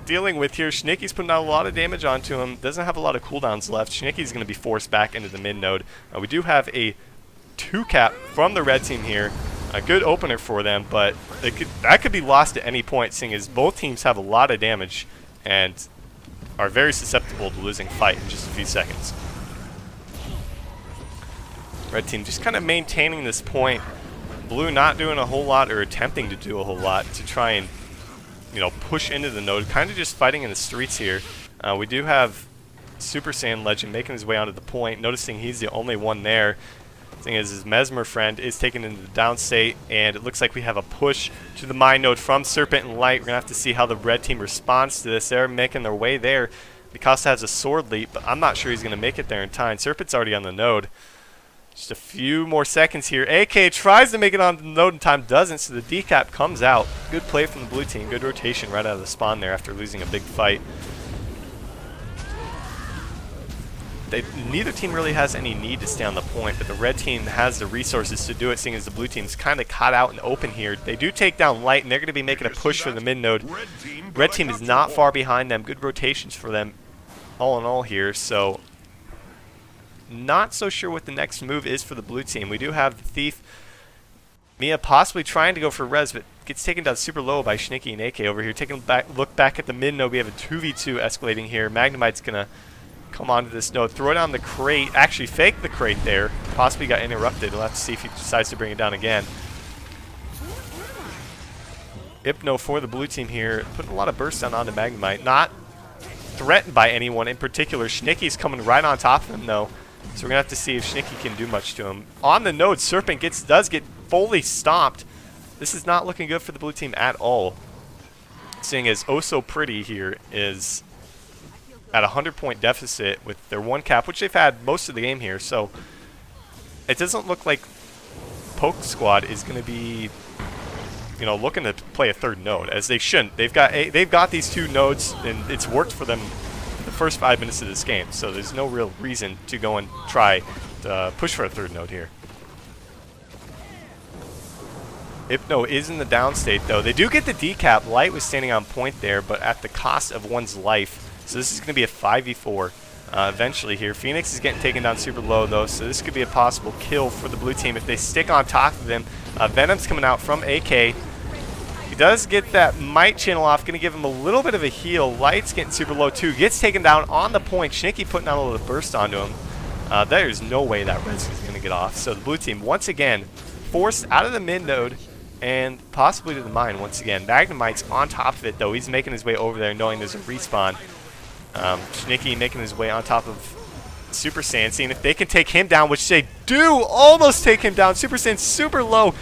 dealing with here. Schnicky's putting out a lot of damage onto him. Doesn't have a lot of cooldowns left. Schnicky's going to be forced back into the mid node. We do have a 2-cap from the red team here. A good opener for them, but that could be lost at any point, seeing as both teams have a lot of damage and are very susceptible to losing fight in just a few seconds. Red team just kind of maintaining this point. Blue not doing a whole lot, or attempting to do a whole lot, to try and, push into the node. Kind of just fighting in the streets here. We do have Super Saiyan Legend making his way onto the point, noticing he's the only one there. Thing is, his Mesmer friend is taken into the down state, and it looks like we have a push to the mine node from Serpent and Light. We're going to have to see how the red team responds to this. They're making their way there. Mikasa has a sword leap, but I'm not sure he's going to make it there in time. Serpent's already on the node. Just a few more seconds here. AK tries to make it on the node in time, doesn't, so the decap comes out. Good play from the blue team. Good rotation right out of the spawn there after losing a big fight. Neither team really has any need to stay on the point, but the red team has the resources to do it, seeing as the blue team's kind of caught out and open here. They do take down Light, and they're going to be making a push for the mid node. Red team is not far behind them. Good rotations for them all in all here, so not so sure what the next move is for the blue team. We do have the Thief, Mia possibly trying to go for res, but gets taken down super low by Schnicky and AK over here. Taking a look back at the mid node, we have a 2v2 escalating here. Magnemite's going to come onto this node, throw down the crate, actually fake the crate there, possibly got interrupted. We'll have to see if he decides to bring it down again. Hypno for the blue team here, putting a lot of burst down onto Magnemite. Not threatened by anyone in particular. Schnicky's coming right on top of him, though. So we're going to have to see if Schnicky can do much to him. On the node, Serpent does get fully stomped. This is not looking good for the blue team at all. Seeing as Oh So Pretty here is at a 100-point deficit with their 1-cap, which they've had most of the game here. So it doesn't look like Poke Squad is going to be, you know, looking to play a third node, as they shouldn't. They've got these 2 nodes, and it's worked for them the first 5 minutes of this game, so there's no real reason to go and try to push for a third node here. Hypno is in the down state, though. They do get the decap. Light was standing on point there, but at the cost of one's life. So this is going to be a 5v4 eventually here. Phoenix is getting taken down super low, though, so this could be a possible kill for the blue team if they stick on top of him. Venom's coming out from AK. He does get that might channel off, going to give him a little bit of a heal. Light's getting super low, too. Gets taken down on the point. Shnicky putting out a little burst onto him. There's no way that res is going to get off. So the blue team, once again, forced out of the mid node and possibly to the mine once again. Magnemite's on top of it, though. He's making his way over there knowing there's a respawn. Shnicky making his way on top of Super Saiyan, seeing if they can take him down, which they do almost take him down. Super Saiyan super low.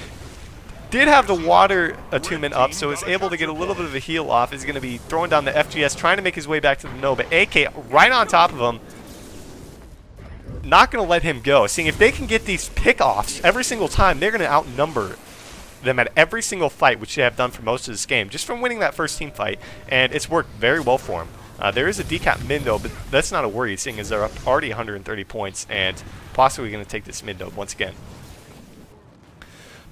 Did have the water attunement up, so is able to get a little bit of a heal off. Is going to be throwing down the FGS, trying to make his way back to the node, but AK right on top of him. Not going to let him go. Seeing if they can get these pick-offs every single time, they're going to outnumber them at every single fight, which they have done for most of this game, just from winning that first team fight, and it's worked very well for them. There is a decap mid node, but that's not a worry, seeing as they're up already 130 points and possibly going to take this mid node once again.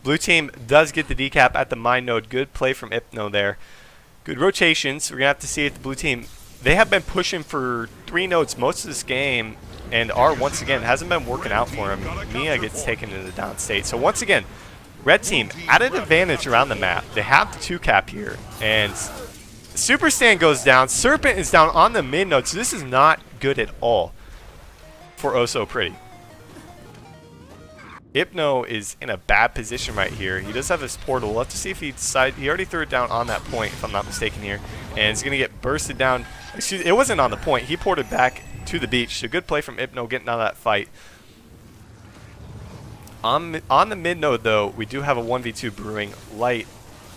Blue team does get the decap at the mine node. Good play from Hypno there. Good rotations. We're going to have to see if the blue team, they have been pushing for 3 nodes most of this game, and R, once again, hasn't been working out for him. Mia gets taken into the down state. So once again, red team at an advantage around the map. They have the 2 cap here, and Super Saiyan goes down. Serpent is down on the mid node, so this is not good at all for Oh So Pretty. Hypno is in a bad position right here. He does have his portal. We'll have to see if he decides. He already threw it down on that point, if I'm not mistaken here, and he's going to get bursted down. Excuse me, it wasn't on the point. He ported back to the beach. So good play from Hypno getting out of that fight. On the mid node, though, we do have a 1v2 brewing. Light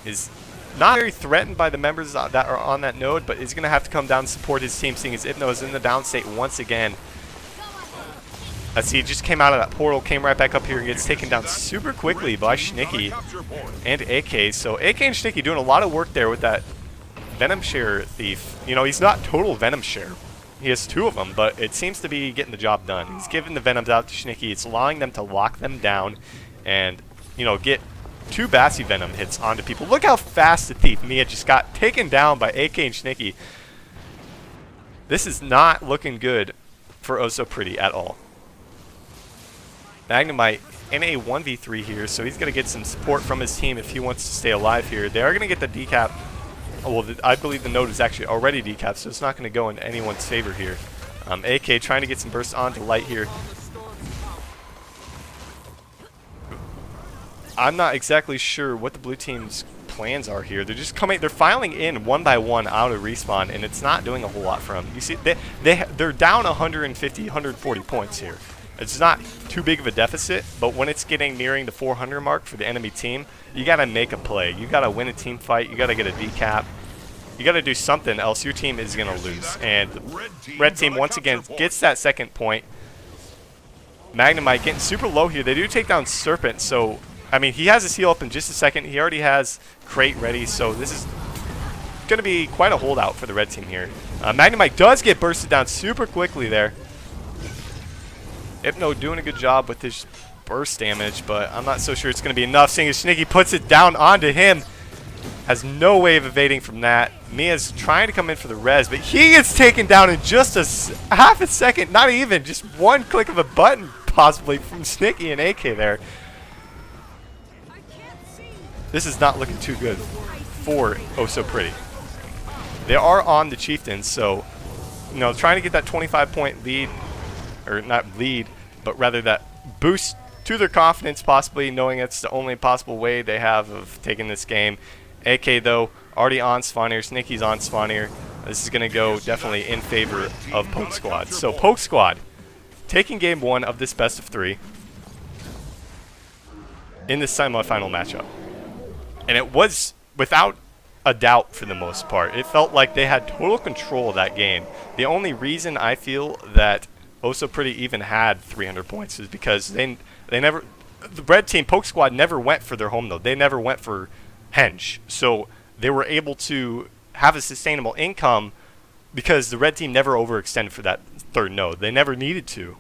is not very threatened by the members that are on that node, but is going to have to come down and support his team, seeing as Hypno is in the down state once again. As he just came out of that portal, came right back up here and gets taken down super quickly by Shnicky and AK. So AK and Shnicky doing a lot of work there with that Venom Share Thief. You know, he's not total Venom Share. He has 2 of them, but it seems to be getting the job done. He's giving the Venoms out to Shnicky. It's allowing them to lock them down and, you know, get 2 Bassy Venom hits onto people. Look how fast the Thief Mia just got taken down by AK and Shnicky. This is not looking good for Oh So Pretty at all. Magnemite in a 1v3 here, so he's going to get some support from his team if he wants to stay alive here. They are going to get the decap. Oh, well, I believe the node is actually already decapped, so it's not going to go in anyone's favor here. AK trying to get some bursts onto Light here. I'm not exactly sure what the blue team's plans are here. They're just coming, they're filing in one by one out of respawn, and it's not doing a whole lot for them. You see, they're down 150, 140 points here. It's not too big of a deficit, but when it's getting nearing the 400 mark for the enemy team, you got to make a play. You got to win a team fight. You got to get a decap. You got to do something, else your team is going to lose. And red team, once again, gets that second point. Magnemite getting super low here. They do take down Serpent, so, I mean, he has his heal up in just a second. He already has Crate ready, so this is going to be quite a holdout for the red team here. Magnemite does get bursted down super quickly there. Hypno doing a good job with his burst damage, but I'm not so sure it's going to be enough, seeing as Shnicky puts it down onto him. Has no way of evading from that. Mia's trying to come in for the res, but he gets taken down in just half a second, not even, just one click of a button possibly from Shnicky and AK there. This is not looking too good for Oh So Pretty. They are on the Chieftains, so, you know, trying to get that 25-point lead, or not lead, but rather that boost to their confidence, possibly knowing it's the only possible way they have of taking this game. AK, though, already on spawn here. Snicky's on spawn here. This is going to go definitely in favor of Poke Squad. So Poke Squad taking game 1 of this best of 3 in this semifinal matchup. And it was without a doubt for the most part. It felt like they had total control of that game. The only reason I feel that Oh So Pretty even had 300 points is because they never, the red team, Poke Squad, never went for their home node. They never went for Henge. So they were able to have a sustainable income because the red team never overextended for that third node. They never needed to,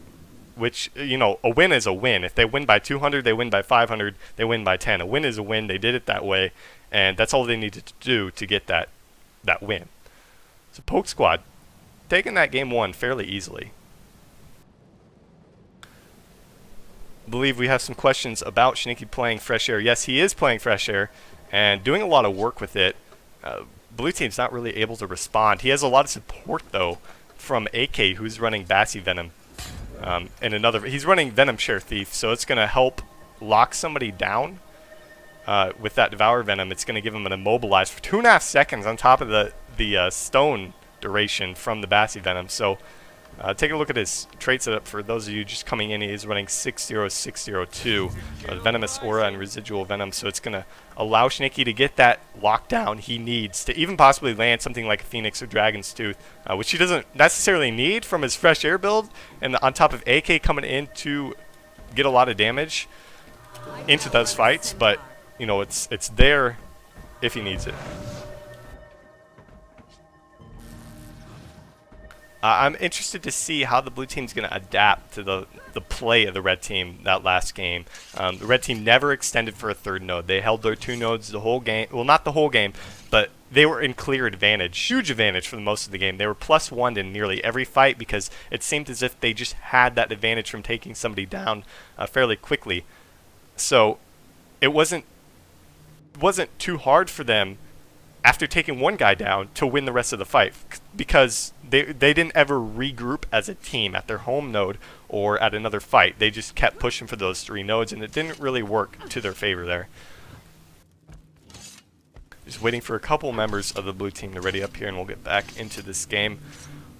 which, you know, a win is a win. If they win by 200, they win by 500, they win by 10. A win is a win. They did it that way, and that's all they needed to do to get that win. So Poke Squad taking that game one fairly easily. I believe we have some questions about Shinicky playing Fresh Air. Yes, he is playing Fresh Air and doing a lot of work with it. Blue team's not really able to respond. He has a lot of support, though, from AK, who's running Bassy Venom. And he's running Venom Share Thief, so it's going to help lock somebody down with that Devour Venom. It's going to give him an immobilize for 2.5 seconds on top of the stone duration from the Bassy Venom. So take a look at his trait setup for those of you just coming in. He's running 60602, Venomous Aura and Residual Venom, so it's going to allow Shinicky to get that lockdown he needs to even possibly land something like a Phoenix or Dragon's Tooth, which he doesn't necessarily need from his Fresh Air build, and on top of AK coming in to get a lot of damage into those fights, but, you know, it's there if he needs it. I'm interested to see how the blue team's going to adapt to the play of the red team that last game. The red team never extended for a third node. They held their 2 nodes the whole game. Well, not the whole game, but they were in clear advantage, huge advantage for the most of the game. They were +1 in nearly every fight because it seemed as if they just had that advantage from taking somebody down fairly quickly. So it wasn't too hard for them after taking one guy down to win the rest of the fight because they didn't ever regroup as a team at their home node or at another fight. They just kept pushing for those 3 nodes, and it didn't really work to their favor there. Just waiting for a couple members of the blue team to ready up here, and we'll get back into this game.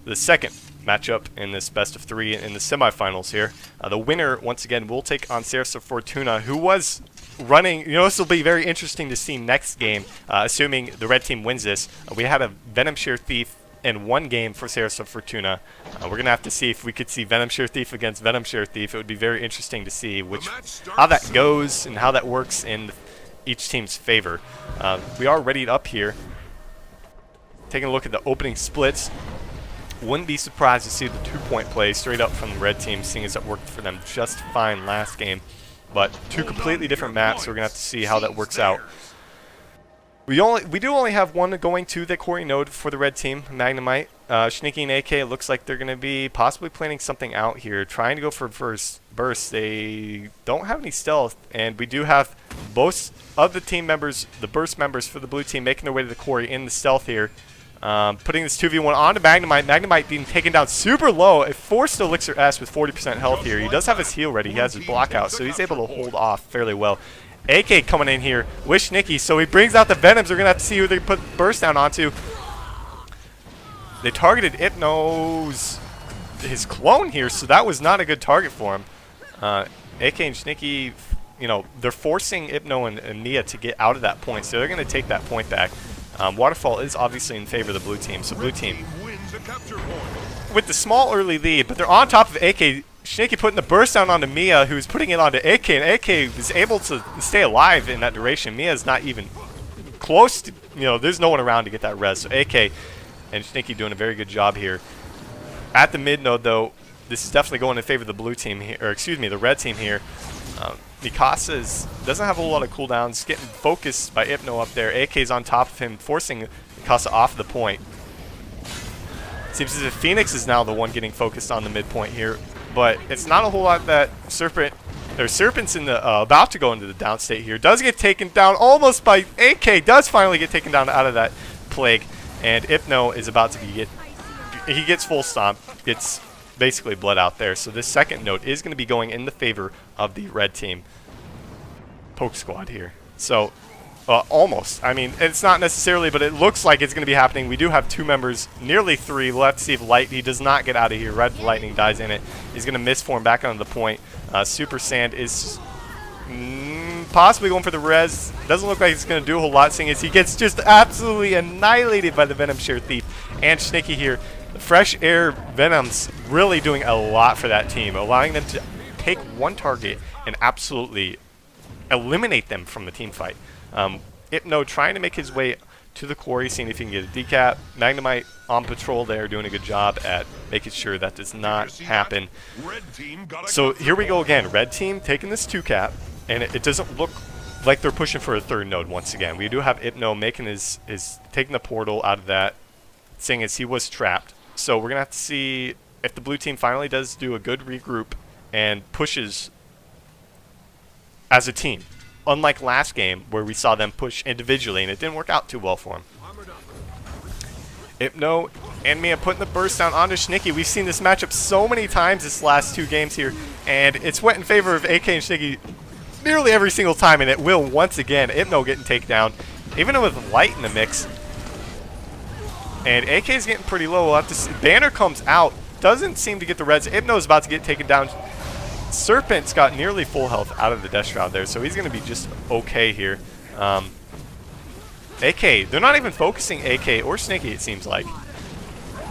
The second matchup in this best of 3 in the semifinals here. The winner, once again, will take on Sarasa Fortuna, who was running. You know, this will be very interesting to see next game, assuming the red team wins this. We had a Venom Share Thief in one game for Sarasa Fortuna. We're going to have to see if we could see Venom Share Thief against Venom Share Thief. It would be very interesting to see how that goes and how that works in each team's favor. We are readied up here. Taking a look at the opening splits. Wouldn't be surprised to see the 2-point play straight up from the red team, seeing as it worked for them just fine last game. But 2 completely different maps, so we're going to have to see how that works out. We do only have one going to the Quarry node for the red team, Magnemite. Shinicky and AK, it looks like they're going to be possibly planning something out here, trying to go for first burst. They don't have any stealth, and we do have both of the team members, the burst members for the blue team, making their way to the Quarry in the stealth here. Putting this 2v1 onto Magnemite. Magnemite being taken down super low. It forced Elixir S with 40% health here. He does have his heal ready. He has his block out, so he's able to hold off fairly well. AK coming in here with Shinicky, so he brings out the Venoms. We're going to have to see who they put Burst down onto. They targeted Hypno's, his clone here, so that was not a good target for him. AK and Shinicky, you know, they're forcing Hypno and Nia to get out of that point, so they're going to take that point back. Waterfall is obviously in favor of the blue team, so blue team with the small early lead, but they're on top of AK. Shinicky putting the burst down onto Mia, who's putting it onto AK, and AK is able to stay alive in that duration. Mia's not even close to, you know, there's no one around to get that res. So AK and Shinicky doing a very good job here. At the mid node, though, this is definitely going in favor of the blue team here, or excuse me, the red team here. Mikasa doesn't have a whole lot of cooldowns, getting focused by Hypno up there. AK's on top of him, forcing Mikasa off the point. Seems as if Phoenix is now the one getting focused on the midpoint here, but it's not a whole lot that Serpent's in the about to go into the downstate here. Does get taken down almost by AK. Does finally get taken down out of that plague, and Hypno is about to he gets full stomp, gets basically bled out there. So this second note is going to be going in the favor of the red team. Poke Squad here. So almost. I mean, it's not necessarily, but it looks like it's going to be happening. We do have 2 members, nearly 3. We'll have to see if Light, he does not get out of here. Red Lightning dies in it. He's going to misform back onto the point. Super Sand is possibly going for the res. Doesn't look like it's going to do a whole lot, seeing as he gets just absolutely annihilated by the Venom Share Thief and Shinicky here. The Fresh Air Venoms really doing a lot for that team, allowing them to take one target and absolutely eliminate them from the team fight. Hypno trying to make his way to the quarry, seeing if he can get a decap. Magnemite on patrol there, doing a good job at making sure that does not happen. So here we go again. Red team taking this 2-cap, and it doesn't look like they're pushing for a third node once again. We do have Hypno making his taking the portal out of that, seeing as he was trapped. So we're gonna have to see if the blue team finally does do a good regroup and pushes as a team. Unlike last game where we saw them push individually and it didn't work out too well for them. Hypno and Mia putting the burst down onto Schnicky. We've seen this matchup so many times this last 2 games here, and it's went in favor of AK and Schnicky nearly every single time, and it will once again. Hypno getting taken down, even with Light in the mix. And AK is getting pretty low. We'll have to see. Banner comes out, doesn't seem to get the reds. Hypno's about to get taken down. Serpent's got nearly full health out of the Death Shroud there, so he's going to be just okay here. AK, they're not even focusing AK or Sneaky, it seems like.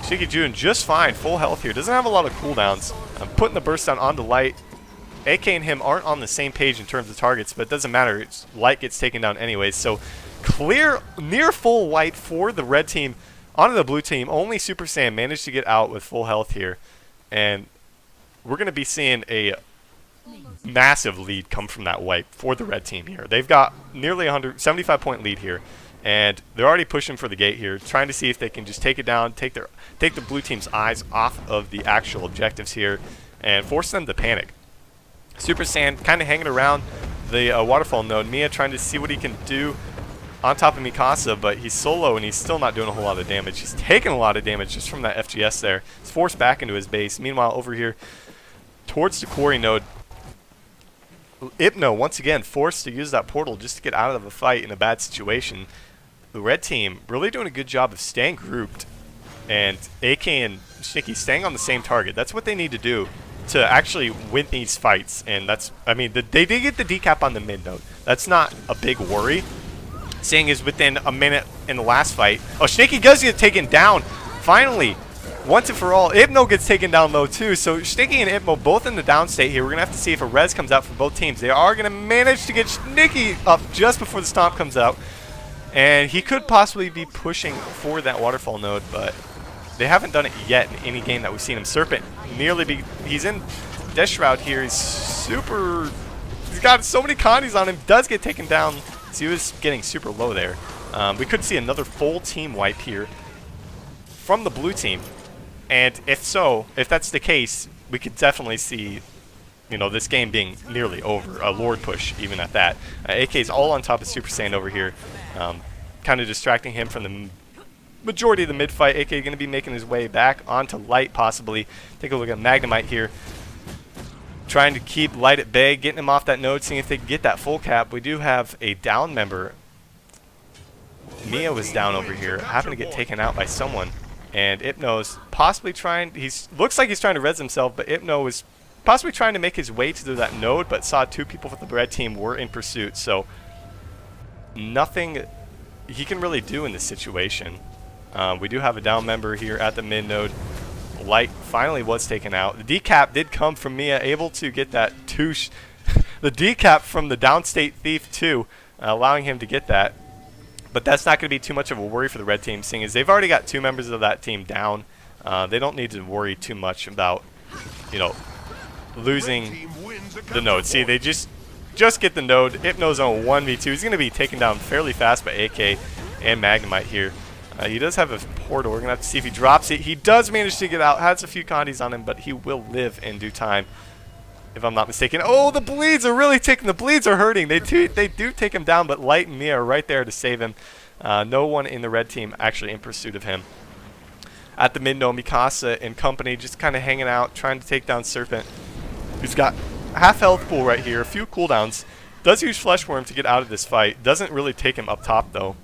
Sneaky doing just fine, full health here. Doesn't have a lot of cooldowns. I'm putting the burst down onto Light. AK and him aren't on the same page in terms of targets, but it doesn't matter. Light gets taken down anyways. So clear, near full Light for the red team. Onto the blue team, only Super Saiyan managed to get out with full health here. And we're going to be seeing a massive lead come from that wipe for the red team here. They've got nearly 175-point lead here, and they're already pushing for the gate here, trying to see if they can just take it down, take the blue team's eyes off of the actual objectives here, and force them to panic. Super Saiyan kind of hanging around the waterfall node. Mia trying to see what he can do on top of Mikasa, but he's solo and he's still not doing a whole lot of damage. He's taking a lot of damage just from that FGS there. He's forced back into his base. Meanwhile, over here towards the quarry node, Hypno once again forced to use that portal just to get out of a fight in a bad situation. The red team really doing a good job of staying grouped, and AK and Schnicky staying on the same target. That's what they need to do to actually win these fights. And that's, I mean, they did get the decap on the mid node. That's not a big worry, seeing as within a minute in the last fight. Oh, Schnicky does get taken down. Finally, once and for all, Hypno gets taken down low too. So Schnicky and Hypno both in the down state here. We're going to have to see if a res comes out for both teams. They are going to manage to get Schnicky up just before the stomp comes out. And he could possibly be pushing for that waterfall node, but they haven't done it yet in any game that we've seen him. Serpent nearly he's in Death Shroud here. He's got so many condies on him. Does get taken down. So he was getting super low there. We could see another full team wipe here from the blue team. And if that's the case, we could definitely see, this game being nearly over. A Lord push, even at that. AK's all on top of Super Saiyan over here, kind of distracting him from the majority of the mid-fight. AK going to be making his way back onto Light, possibly. Take a look at Magnemite here. Trying to keep Light at bay, getting him off that node, seeing if they can get that full cap. We do have a down member. Mia was down over here, happened to get taken out by someone. And Hypno's possibly trying, looks like he's trying to res himself, but Hypno is possibly trying to make his way to that node, but saw 2 people from the red team were in pursuit, so nothing he can really do in this situation. We do have a down member here at the mid node. Light finally was taken out. The decap did come from Mia, able to get that the decap from the downstate thief too, allowing him to get that. But that's not going to be too much of a worry for the red team, seeing as they've already got 2 members of that team down. They don't need to worry too much about, losing the node. See, they just get the node. Hypno's on 1v2. He's going to be taken down fairly fast by AK and Magnemite here. He does have a portal. We're going to have to see if he drops it. He does manage to get out. Has a few condies on him, but he will live in due time, if I'm not mistaken. Oh, the bleeds are really taking. The bleeds are hurting. They do take him down, but Light and Mia are right there to save him. No one in the red team actually in pursuit of him. At the mid node, Mikasa and company just kind of hanging out, trying to take down Serpent, who's got half health pool right here, a few cooldowns. Does use Flesh Worm to get out of this fight. Doesn't really take him up top though.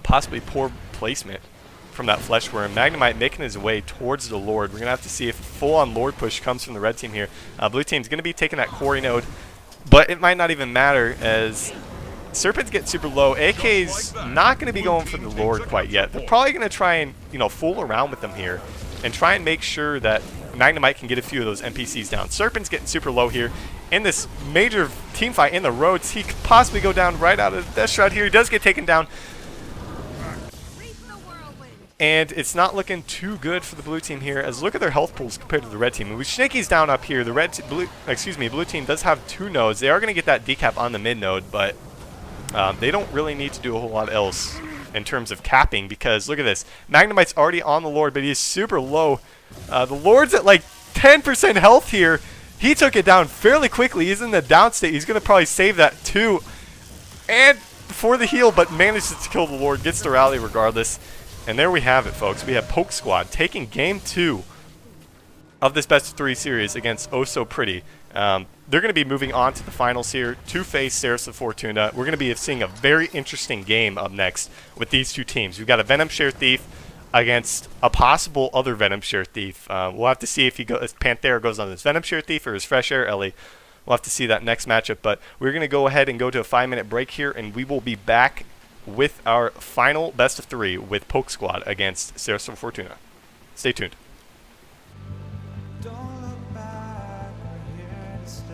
Possibly poor placement from that Flesh Worm. Magnemite making his way towards the Lord. We're going to have to see if a full-on Lord push comes from the red team here. Blue team's going to be taking that quarry node, but it might not even matter as Serpents get super low. AK's not going to be going for the Lord quite yet. They're probably going to try and, fool around with them here and try and make sure that Magnemite can get a few of those NPCs down. Serpent's getting super low here. In this major team fight in the roads, he could possibly go down right out of the Death Shroud here. He does get taken down. And it's not looking too good for the blue team here, as look at their health pools compared to the red team. With Snaky's down up here, the blue team does have 2 nodes. They are going to get that decap on the mid node, but they don't really need to do a whole lot else in terms of capping, because look at this. Magnemite's already on the Lord, but he's super low. The Lord's at like 10% health here. He took it down fairly quickly. He's in the down state. He's going to probably save that too. And for the heal, but manages to kill the Lord. Gets the rally regardless. And there we have it, folks. We have Poke Squad taking Game 2 of this Best of 3 series against Oh So Pretty. They're going to be moving on to the finals here to face Ceres of Fortuna. We're going to be seeing a very interesting game up next with these two teams. We've got a Venom Share Thief against a possible other Venom Share Thief. We'll have to see if Panthera goes on this Venom Share Thief or his Fresh Air Ellie. We'll have to see that next matchup. But we're going to go ahead and go to a 5-minute break here, and we will be back with our final Best of 3 with Poke Squad against Ceres of Fortuna. Stay tuned. Don't look back, we're here to stay.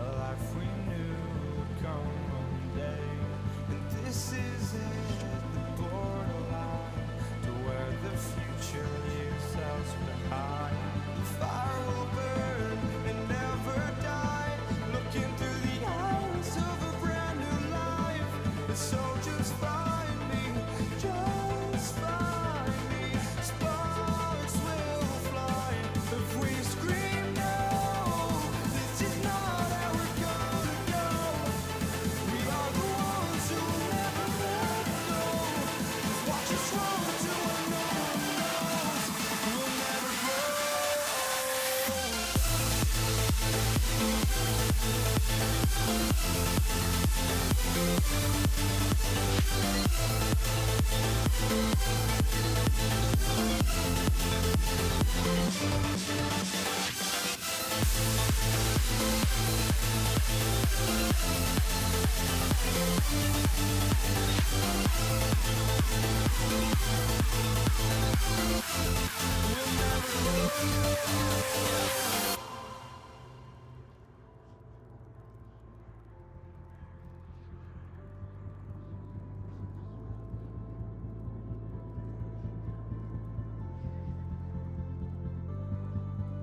A life we knew would come one day. And this is it, the borderline to where the future leaves us behind. The fire will burn and never die. Looking through the eyes of a brand new life. And so just find me, just find me. Sparks will fly if we scream no. This is not how we're gonna go. We are the ones who will never let go. Just watch us roll to what no one knows. We'll never grow.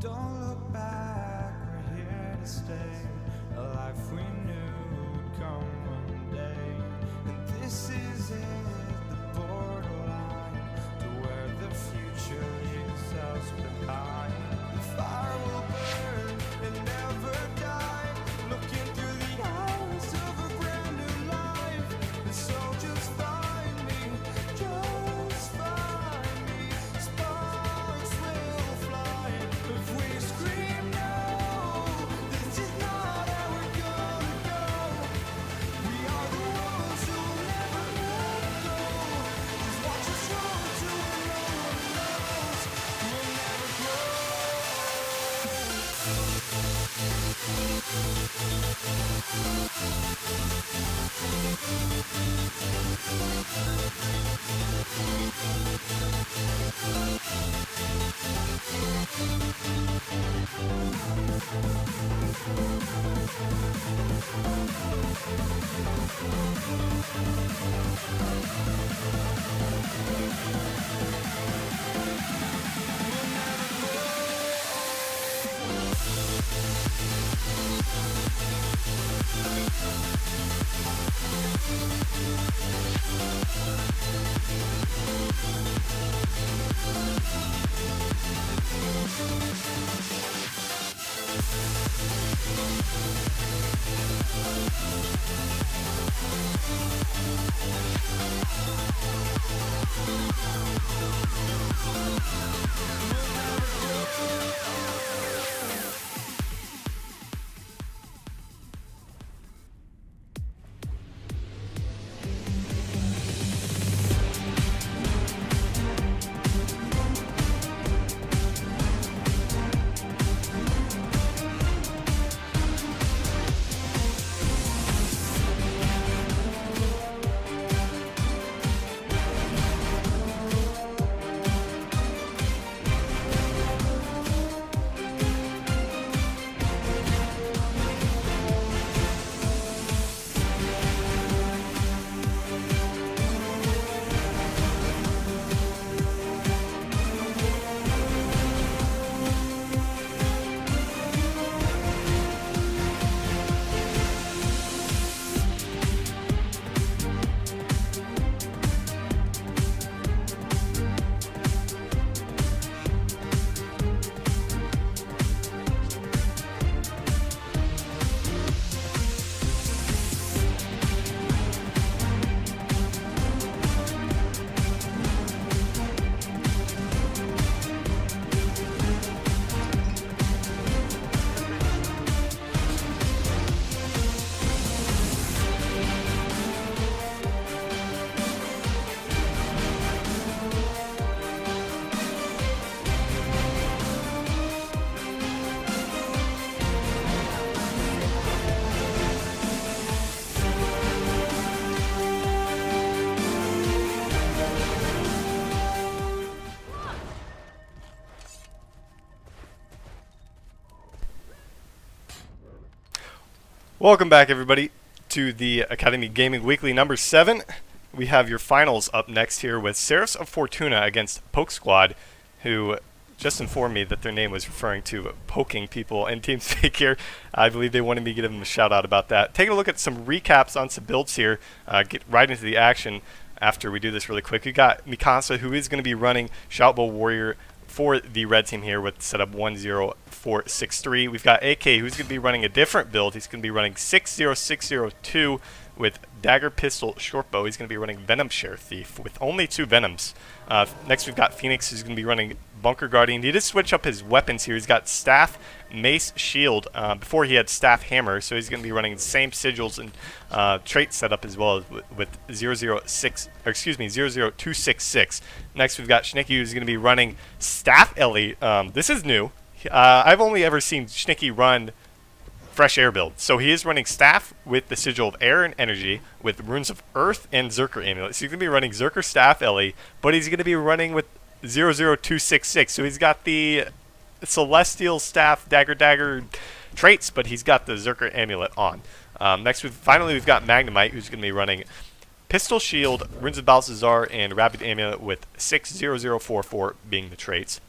Don't look back, we're here to stay. A life we knew would come one day. And this is it, the borderline to where the future leaves us behind. The fire will burn and never die. Looking through the eyes of a brand new life. And so just find me, just find me. Sparks will fly if we scream no. This is not how we're gonna go. We are the ones who will never let go. Just watch us roll to what no one knows. We'll never grow. Welcome back, everybody, to the Academy Gaming Weekly number 7. We have your finals up next here with Seraphs of Fortuna against Poke Squad, who just informed me that their name was referring to poking people in TeamSpeak here. I believe they wanted me to give them a shout out about that. Taking a look at some recaps on some builds here, get right into the action after we do this really quick. We got Mikasa, who is going to be running Shoutbow Warrior for the red team here with setup 10463. We've got AK, who's going to be running a different build. He's going to be running 60602 with Dagger Pistol Shortbow. He's going to be running Venom Share Thief with only 2 Venoms. Next we've got Phoenix, who's going to be running Bunker Guardian. He did switch up his weapons here. He's got Staff, Mace, Shield. Before he had Staff, Hammer, so he's going to be running the same sigils and trait setup as well with 00266. Next we've got Schnicky, who's going to be running Staff Ellie. This is new. I've only ever seen Schnicky run Fresh Air build. So he is running Staff with the Sigil of Air and Energy with Runes of Earth and Zerker Amulet. So he's going to be running Zerker Staff Ellie, but he's going to be running with 00266. So he's got the Celestial Staff Dagger traits, but he's got the Zerker Amulet on. Next, finally we've got Magnemite, who's going to be running Pistol Shield, Runes of Balthazar, and Rapid Amulet with 60044 being the traits.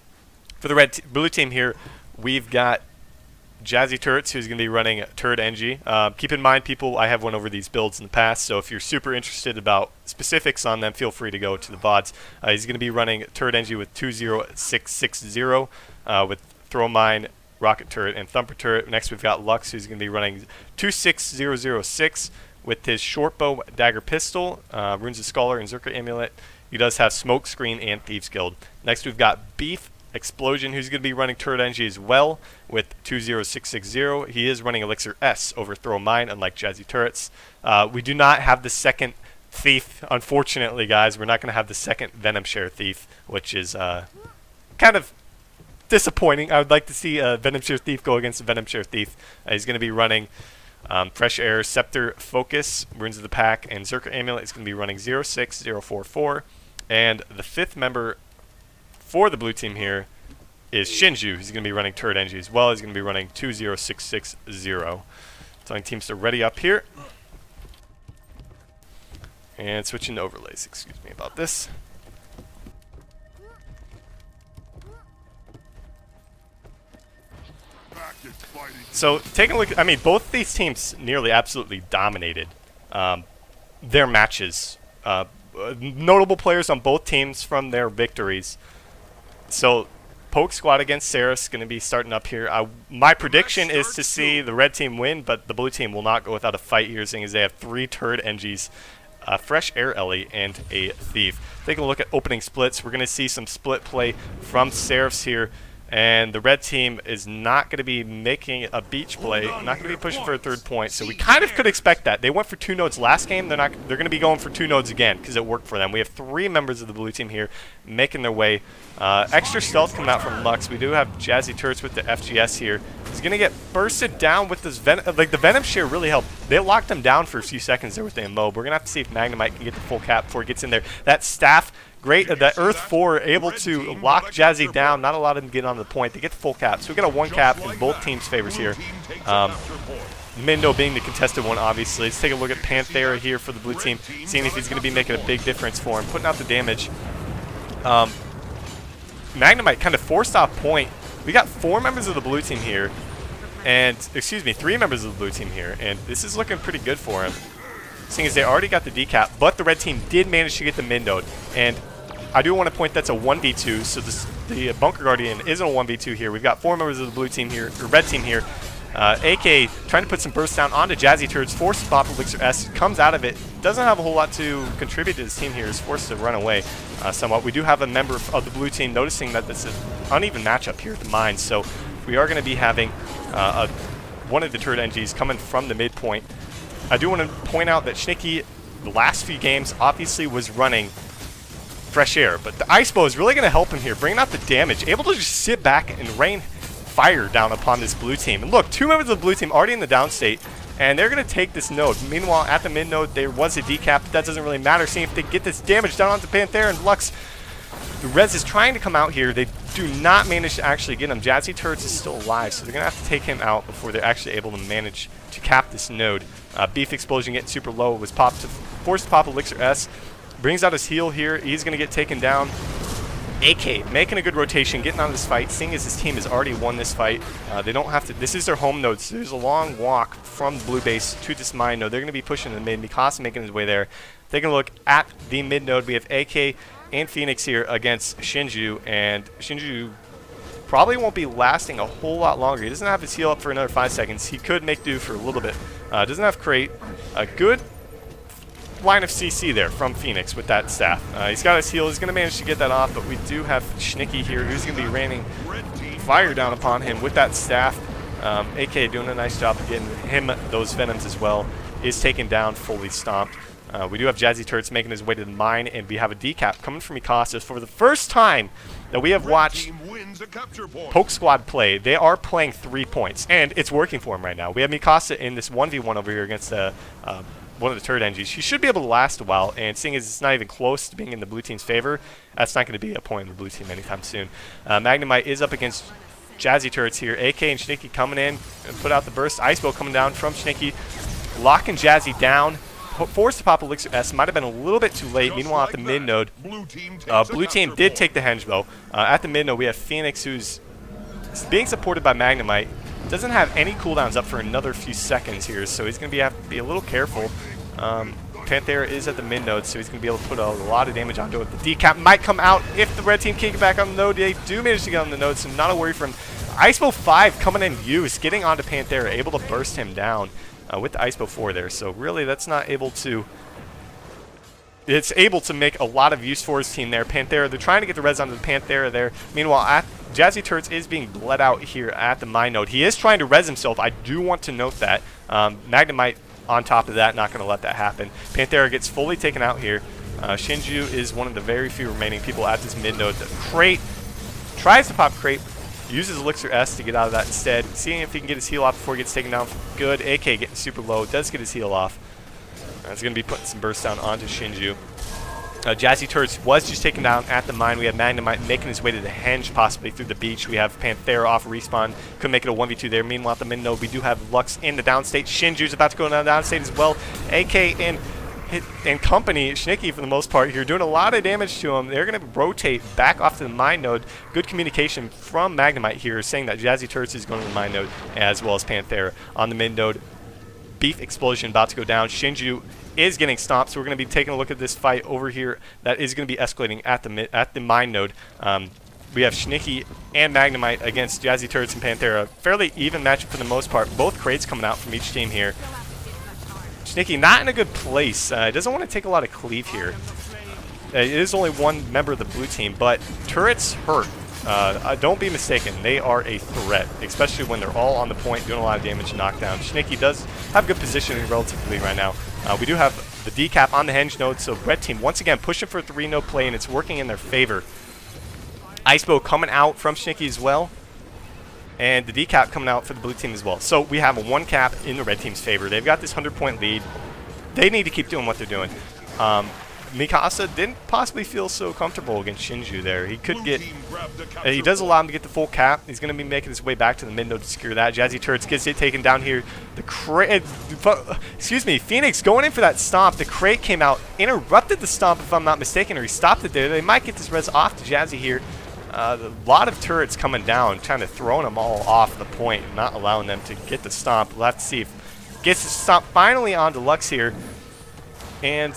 For the blue team here, we've got Jazzy Turrets, who's going to be running Turret NG. Keep in mind, people, I have went over these builds in the past, so if you're super interested about specifics on them, feel free to go to the VODs. He's going to be running Turret NG with 20660 with Throw Mine, Rocket Turret, and Thumper Turret. Next, we've got Lux, who's going to be running 26006 with his Shortbow, Dagger Pistol, Runes of Scholar, and Zerker Amulet. He does have Smoke Screen and Thieves Guild. Next, we've got Beef Explosion, who's going to be running Turret NG as well with 20660. He is running Elixir S over Throw Mine, unlike Jazzy Turrets. We do not have the second Thief, unfortunately, guys. We're not going to have the second Venom Share Thief, which is kind of disappointing. I would like to see Venom Share Thief go against Venom Share Thief. He's going to be running Fresh Air, Scepter, Focus, Runes of the Pack, and Zerker Amulet is going to be running 06044. And the 5th member for the blue team here is Shinju. He's going to be running Turret NG as well. He's going to be running 20660. Telling teams to ready up here. And switching to overlays. Excuse me about this. So taking a look, I mean, both these teams nearly absolutely dominated their matches. Notable players on both teams from their victories. So Poke Squad against Seraphs going to be starting up here. My prediction is to see the red team win, but the blue team will not go without a fight here, seeing as they have 3 Turret NGs, a Fresh Air Ellie, and a Thief. Taking a look at opening splits, we're going to see some split play from Seraphs here. And the red team is not going to be making a beach play, not going to be pushing for a 3rd point. So we kind of could expect that. They went for 2 nodes last game. They're going to be going for 2 nodes again because it worked for them. We have 3 members of the blue team here making their way. Extra stealth coming out from Lux. We do have Jazzy Turrets with the FGS here. He's going to get bursted down with this Venom. Like, the Venom Share really helped. They locked him down for a few seconds there with the MO. We're going to have to see if Magnemite can get the full cap before he gets in there. That Staff, great. That Earth 4 able to lock Jazzy down, not allow him to get on the point. They get the full cap. So we got a 1 cap in both teams' favors here. Mindo being the contested one, obviously. Let's take a look at Panthera here for the blue team, seeing if he's going to be making a big difference for him, putting out the damage. Magnemite kind of forced off point. We got 4 members of the blue team here, and, excuse me, 3 members of the blue team here, and this is looking pretty good for him, seeing as they already got the decap, but the red team did manage to get the mid node, and I do want to point that's a 1v2, so the Bunker Guardian isn't a 1v2 here. We've got 4 members of the blue team here, or red team here. AK trying to put some burst down onto Jazzy Turrets, forced to pop Elixir S, comes out of it, doesn't have a whole lot to contribute to his team here, is forced to run away somewhat. We do have a member of the blue team noticing that this is an uneven matchup here at the mines, so we are going to be having one of the Turret NGs coming from the midpoint. I do want to point out that Schnicky, the last few games, obviously was running Fresh Air, but the Ice Bow is really going to help him here, bringing out the damage, able to just sit back and rain fire down upon this blue team. And look, 2 members of the blue team already in the down state, and they're going to take this node. Meanwhile, at the mid node, there was a decap, but that doesn't really matter. Seeing if they get this damage down onto Panthera, and Lux The Rez is trying to come out here. They do not manage to actually get him. Jazzy Turrets is still alive, so they're going to have to take him out before they're actually able to manage to cap this node. Beef Explosion getting super low. Was forced to pop Elixir S. Brings out his heal here. He's going to get taken down. AK making a good rotation, getting out of this fight, seeing as his team has already won this fight. They don't have to, this is their home node, so there's a long walk from the blue base to this mine node. They're going to be pushing the mid. Mikasa making his way there. Taking a look at the mid node, we have AK and Phoenix here against Shinju, and Shinju probably won't be lasting a whole lot longer. He doesn't have his heal up for another 5 seconds. He could make do for a little bit. Doesn't have crate. A good line of CC there from Phoenix with that staff. He's got his heal. He's going to manage to get that off, but we do have Schnicky here who's going to be raining fire down upon him with that staff. AK doing a nice job of getting him those Venoms as well. Is taken down, fully stomped. We do have Jazzy Turrets making his way to the mine, and we have a decap coming from Mikasa. For the first time that we have watched Poke Squad play, they are playing 3 points, and it's working for him right now. We have Mikasa in this 1v1 over here against one of the turret NGs. He should be able to last a while, and seeing as it's not even close to being in the blue team's favor, that's not going to be a point in the blue team anytime soon. Magnemite is up against Jazzy Turrets here. AK and Schnicky coming in and put out the burst. Icebow coming down from Schnicky, locking Jazzy down. Forced to pop Elixir S. Might have been a little bit too late. Meanwhile, at the mid node, blue team did take the henge though. At the mid node, we have Phoenix, who's being supported by Magnemite. Doesn't have any cooldowns up for another few seconds here, so he's going to have to be a little careful. Panthera is at the mid node, so he's going to be able to put a lot of damage onto it. The decap might come out if the red team can't get back on the node. They do manage to get on the node, so not a worry for him. Icebow 5 coming in use, getting onto Panthera, able to burst him down with the Icebow 4 there. So really, that's not able to... It's able to make a lot of use for his team there. Panthera, they're trying to get the res onto the Panthera there. Meanwhile, Jazzy Turrets is being bled out here at the mine node. He is trying to res himself. I do want to note that. Magnemite on top of that, not going to let that happen. Panthera gets fully taken out here. Shinju is one of the very few remaining people at this mid node. The Crate tries to pop Crate, uses Elixir S to get out of that instead. Seeing if he can get his heal off before he gets taken down. Good. AK getting super low. Does get his heal off. He's going to be putting some burst down onto Shinju. Jazzy Turrets was just taken down at the mine. We have Magnemite making his way to the henge, possibly through the beach. We have Panthera off respawn. Could make it a 1v2 there. Meanwhile, at the mid node, we do have Lux in the downstate. Shinju's about to go down the downstate as well. AK and company, Schnicky for the most part here, doing a lot of damage to him. They're going to rotate back off to the mine node. Good communication from Magnemite here, saying that Jazzy Turrets is going to the mine node as well as Panthera on the mid node. Beef Explosion about to go down. Shinju is getting stomped, so we're going to be taking a look at this fight over here that is going to be escalating at the mine node. We have Schnicky and Magnemite against Jazzy Turrets and Panthera. Fairly even matchup for the most part. Both crates coming out from each team here. Schnicky not in a good place. Doesn't want to take a lot of cleave here. It is only one member of the blue team, but Turrets hurt. Don't be mistaken, they are a threat, especially when they're all on the point doing a lot of damage and knockdown. Schnicky does have good positioning relatively right now. We do have the decap on the henge node, so red team once again pushing for a 3-node play, and it's working in their favor. Icebow coming out from Schnicky as well, and the decap coming out for the blue team as well. So we have a 1 cap in the red team's favor. They've got this 100-point lead. They need to keep doing what they're doing. Mikasa didn't possibly feel so comfortable against Shinju there. He could get... he does allow him to get the full cap. He's going to be making his way back to the mid node to secure that. Jazzy Turrets gets it taken down here. The crate... excuse me, Phoenix going in for that stomp. The crate came out, interrupted the stomp if I'm not mistaken, or he stopped it there. They might get this res off to Jazzy here. A lot of turrets coming down, kind of throwing them all off the point and not allowing them to get the stomp. We'll have to see if gets the stomp finally on Deluxe here. And...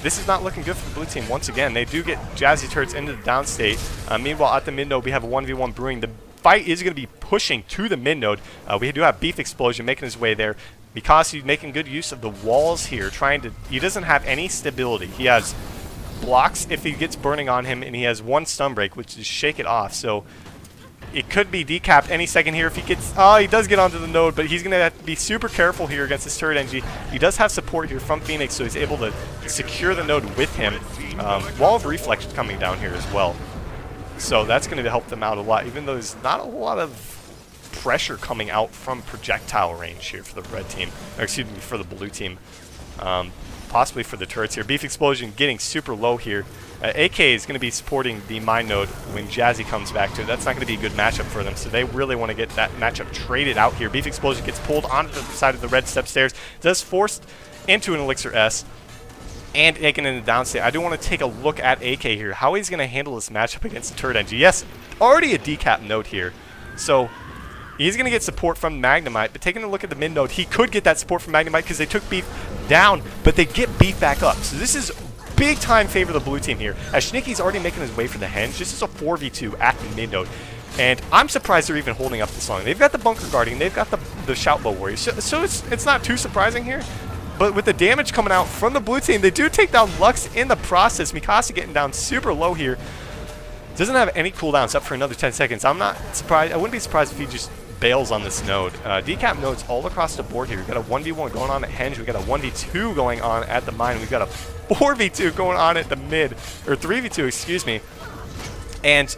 this is not looking good for the blue team. Once again, they do get Jazzy Turrets into the downstate. Meanwhile, at the mid node, we have a 1v1 brewing. The fight is going to be pushing to the mid node. We do have Beef Explosion making his way there. Because he's making good use of the walls here, he doesn't have any stability. He has blocks if he gets burning on him, and he has 1 stun break, which is Shake It Off. So it could be decapped any second here if he gets... oh, he does get onto the node, but he's going to have to be super careful here against this turret NG. He does have support here from Phoenix, so he's able to secure the node with him. Wall of Reflex is coming down here as well. So that's going to help them out a lot, even though there's not a lot of pressure coming out from projectile range here for the red team. Or excuse me, for the blue team. Possibly for the turrets here. Beef Explosion getting super low here. AK is going to be supporting the mine node when Jazzy comes back to it. That's not going to be a good matchup for them, so they really want to get that matchup traded out here. Beef Explosion gets pulled onto the side of the red step stairs, does forced into an Elixir S, and taken in the downstate. I do want to take a look at AK here. How he's going to handle this matchup against the Turret Engine. Yes, already a decap node here, so he's going to get support from Magnemite, but taking a look at the mid node, he could get that support from Magnemite because they took Beef down, but they get Beef back up. So this is big time favor of the blue team here, as Schnicky's already making his way for the henge. This is a 4v2 at the mid node, and I'm surprised they're even holding up this long. They've got the bunker guarding, they've got the shout bow warriors, so it's not too surprising here. But with the damage coming out from the blue team, they do take down Lux in the process. Mikasa getting down super low here. Doesn't have any cooldowns, up for another 10 seconds. I'm not surprised. I wouldn't be surprised if he just bails on this node. Decap nodes all across the board here. We've got a 1v1 going on at henge. We've got a 1v2 going on at the mine. We've got a 4v2 going on at the mid, or 3v2, excuse me. And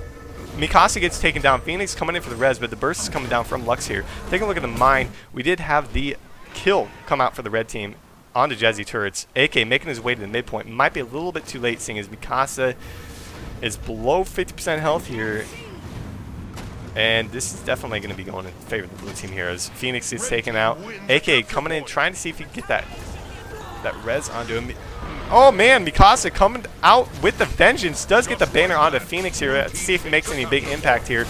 Mikasa gets taken down. Phoenix coming in for the res, but the burst is coming down from Lux here. Taking a look at the mine, we did have the kill come out for the red team onto Jazzy Turrets. AK making his way to the midpoint. Might be a little bit too late, seeing as Mikasa is below 50% health here. And this is definitely going to be going in favor of the blue team here, as Phoenix is taken out. AK coming in, trying to see if he can get that res onto him. Oh man, Mikasa coming out with the vengeance. Does get the banner onto Phoenix here. Let's see if he makes any big impact here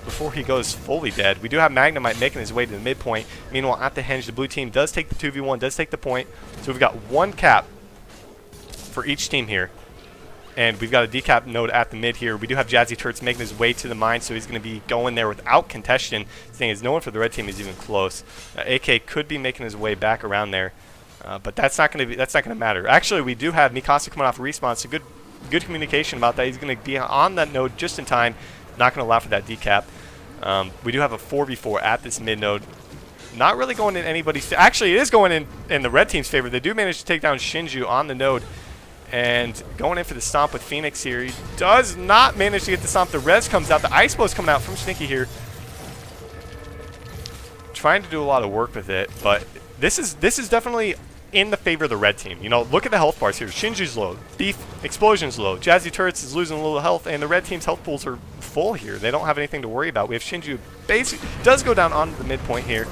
before he goes fully dead. We do have Magnemite making his way to the midpoint. Meanwhile, at the henge, the blue team does take the 2v1, does take the point. So we've got one cap for each team here. And we've got a decap node at the mid here. We do have Jazzy Turrets making his way to the mine, so he's going to be going there without contention. Thing is, no one for the red team is even close. AK could be making his way back around there, but that's not going to matter. Actually, we do have Mikasa coming off a respawn, so good communication about that. He's going to be on that node just in time. Not going to allow for that decap. We do have a 4v4 at this mid node. Not really going in anybody's. Actually, it is going in the red team's favor. They do manage to take down Shinju on the node. And going in for the stomp with Phoenix here. He does not manage to get the stomp. The res comes out. The ice bow's coming out from Schnicky here. Trying to do a lot of work with it, but this is definitely in the favor of the red team. You know, look at the health bars here. Shinju's low. Beef Explosion's low. Jazzy Turrets is losing a little health, and the red team's health pools are full here. They don't have anything to worry about. We have Shinju basically does go down on the midpoint here.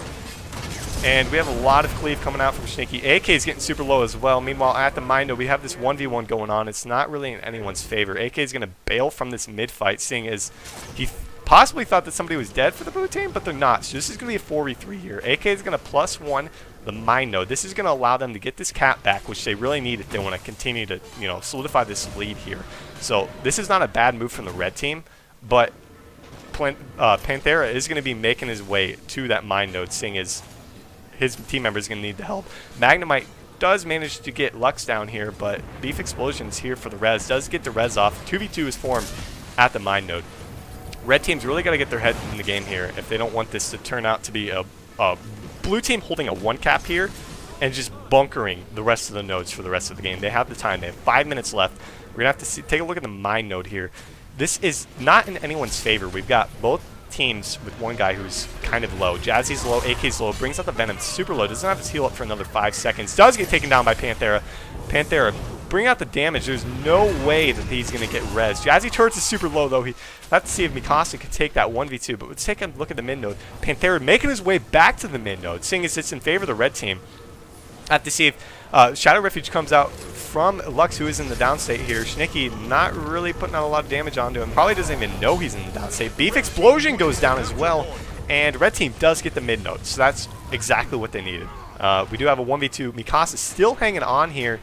And we have a lot of cleave coming out from Schnicky. AK is getting super low as well. Meanwhile, at the mine node, we have this 1v1 going on. It's not really in anyone's favor. AK is going to bail from this mid fight, seeing as he possibly thought that somebody was dead for the blue team, but they're not. So this is going to be a 4v3 here. AK is going to +1 the mine node. This is going to allow them to get this cap back, which they really need if they want to continue to, you know, solidify this lead here. So this is not a bad move from the red team, but Panthera is going to be making his way to that mine node, seeing as his team member is going to need the help. Magnemite does manage to get Lux down here, but Beef Explosion's here for the res. Does get the res off. 2v2 is formed at the mine node. Red team's really got to get their head in the game here if they don't want this to turn out to be a blue team holding a 1 cap here and just bunkering the rest of the nodes for the rest of the game. They have the time. They have 5 minutes left. We're going to have to take a look at the mine node here. This is not in anyone's favor. We've got both teams with one guy who's kind of low. Jazzy's low, AK's low, brings out the Venom, super low, doesn't have his heal up for another 5 seconds, does get taken down by Panthera. Panthera, bring out the damage. There's no way that he's going to get res. Jazzy Turrets is super low, though. We'll have to see if Mikasa can take that 1v2, but let's take a look at the mid node. Panthera making his way back to the mid node, seeing as it's in favor of the red team. I have to see if Shadow Refuge comes out from Lux, who is in the downstate here. Schnicky not really putting out a lot of damage onto him. Probably doesn't even know he's in the downstate. Beef Explosion goes down as well, and red team does get the mid node, so that's exactly what they needed. We do have a 1v2. Mikasa still hanging on here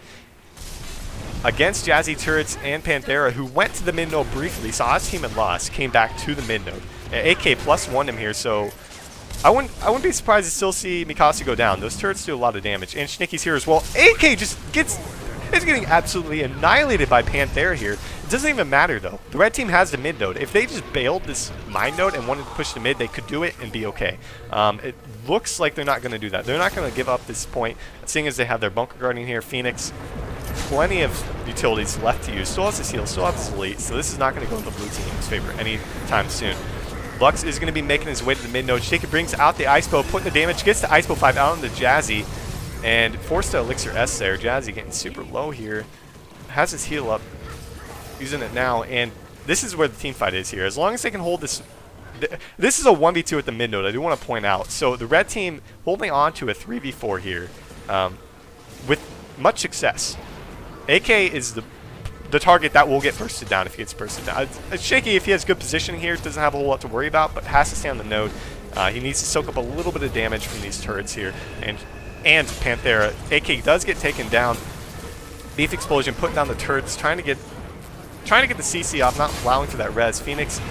against Jazzy Turrets and Panthera, who went to the mid node briefly, saw his team and lost, came back to the mid node. AK +1 him here, so I wouldn't be surprised to still see Mikasa go down. Those turrets do a lot of damage, and Schnicky's here as well. AK just is getting absolutely annihilated by Panthera here. It doesn't even matter though. The red team has the mid node. If they just bailed this mine node and wanted to push the mid, they could do it and be okay. It looks like they're not going to do that. They're not going to give up this point, seeing as they have their bunker guarding here. Phoenix, plenty of utilities left to use. Still has his heal, still has his elite, so this is not going to go in the blue team's favor anytime soon. Lux is going to be making his way to the mid node. Shaker brings out the Ice Bow, putting the damage, gets the Ice Bow 5 out on the Jazzy, and forced to Elixir S there. Jazzy getting super low here. Has his heal up. using it now, and this is where the team fight is here. As long as they can hold this, this is a 1v2 at the mid node, I do want to point out. So the red team holding on to a 3v4 here with much success. AK is the target that will get bursted down if he gets bursted down. It's shaky if he has good positioning here, doesn't have a whole lot to worry about, but has to stay on the node. He needs to soak up a little bit of damage from these turrets here. And Panthera. AK does get taken down. Beef Explosion putting down the turrets, trying to get the CC off, not allowing for that res. Phoenix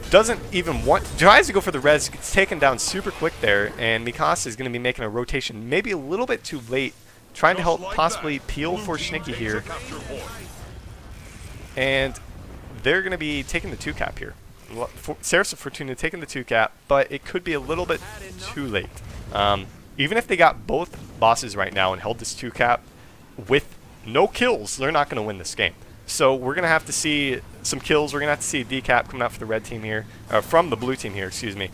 doesn't even tries to go for the res, gets taken down super quick there, and Mikasa is going to be making a rotation maybe a little bit too late, trying to help possibly peel for Schnicki here. And they're going to be taking the 2-cap here. Ceres of Fortuna taking the 2-cap, but it could be a little bit too late. Even if they got both bosses right now and held this 2-cap with no kills, they're not going to win this game. So we're going to have to see some kills. We're going to have to see a decap coming out for the red team here, from the blue team here, excuse me.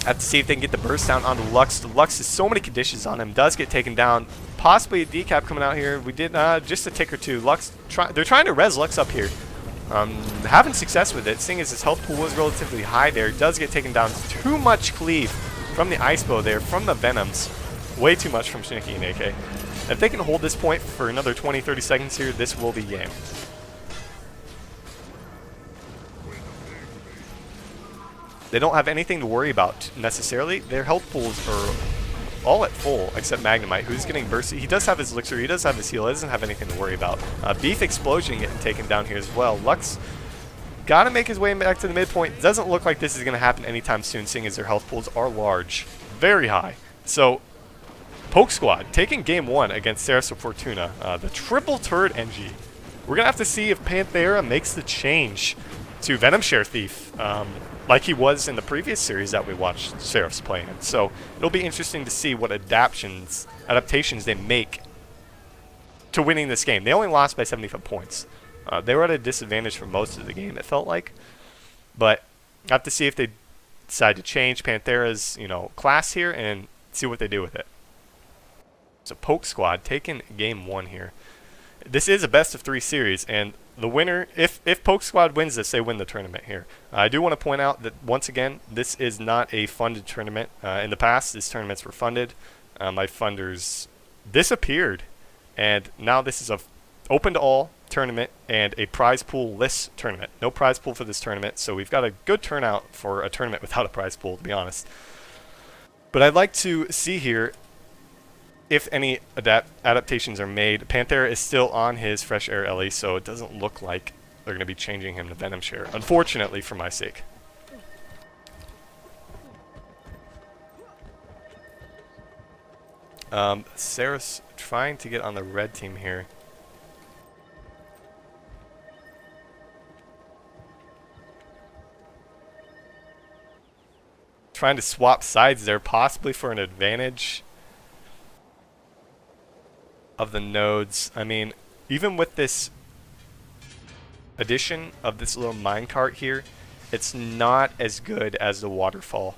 Have to see if they can get the burst down onto Lux. Lux has so many conditions on him, does get taken down. Possibly a decap coming out here. We did just a tick or two. Lux, they're trying to res Lux up here. Having success with it, seeing as his health pool was relatively high there. Does get taken down. Too much cleave from the Ice Bow there, from the Venoms. Way too much from Schnicki and AK. If they can hold this point for another 20-30 seconds here, this will be game. They don't have anything to worry about necessarily. Their health pools are all at full except Magnemite, who's getting bursted. He does have his elixir, he does have his heal, he doesn't have anything to worry about. Beef Explosion getting taken down here as well. Lux got to make his way back to the midpoint. Doesn't look like this is going to happen anytime soon, seeing as their health pools are large, very high. So Poke Squad taking game 1 against Ceres of Fortuna. The triple turret NG. We're going to have to see if Panthera makes the change to Venom Share Thief, like he was in the previous series that we watched Ceres play in. So it'll be interesting to see what adaptations they make to winning this game. They only lost by 75 points. They were at a disadvantage for most of the game, it felt like. But I have to see if they decide to change Panthera's, class here and see what they do with it. So Poke Squad taking game 1 here. This is a best of 3 series, and the winner, if Poke Squad wins this, they win the tournament here. I do want to point out that, once again, this is not a funded tournament. In the past, these tournaments were funded. My funders disappeared, and now this is a open to all tournament and a prize pool less tournament. No prize pool for this tournament, so we've got a good turnout for a tournament without a prize pool, to be honest. But I'd like to see here if any adaptations are made. Panthera is still on his Fresh Air Ellie, so it doesn't look like they're going to be changing him to Venom Share, unfortunately for my sake. Ceres trying to get on the red team here. Trying to swap sides there, possibly for an advantage of the nodes. I mean, even with this addition of this little minecart here, it's not as good as the waterfall.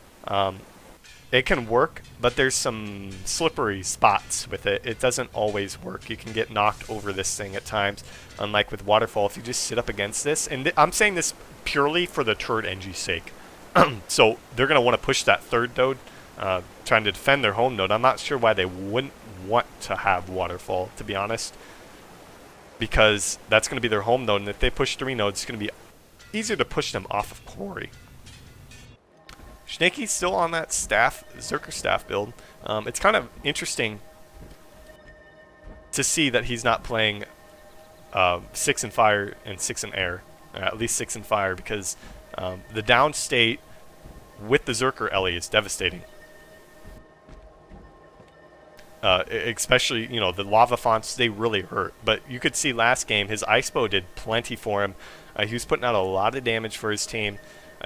It can work, but there's some slippery spots with it. It doesn't always work. You can get knocked over this thing at times, unlike with waterfall if you just sit up against this. And I'm saying this purely for the turret NG's sake. So they're going to want to push that third node, trying to defend their home node. I'm not sure why they wouldn't want to have waterfall, to be honest, because that's going to be their home node, and if they push 3 nodes, it's going to be easier to push them off of Quarry. Schnicki's still on that Zerker staff build. It's kind of interesting to see that he's not playing 6 in fire and 6 in air, at least 6 in fire, because the down state with the Zerker Ellie is devastating. Especially, the lava fonts, they really hurt. But you could see last game, his Ice Bow did plenty for him. He was putting out a lot of damage for his team,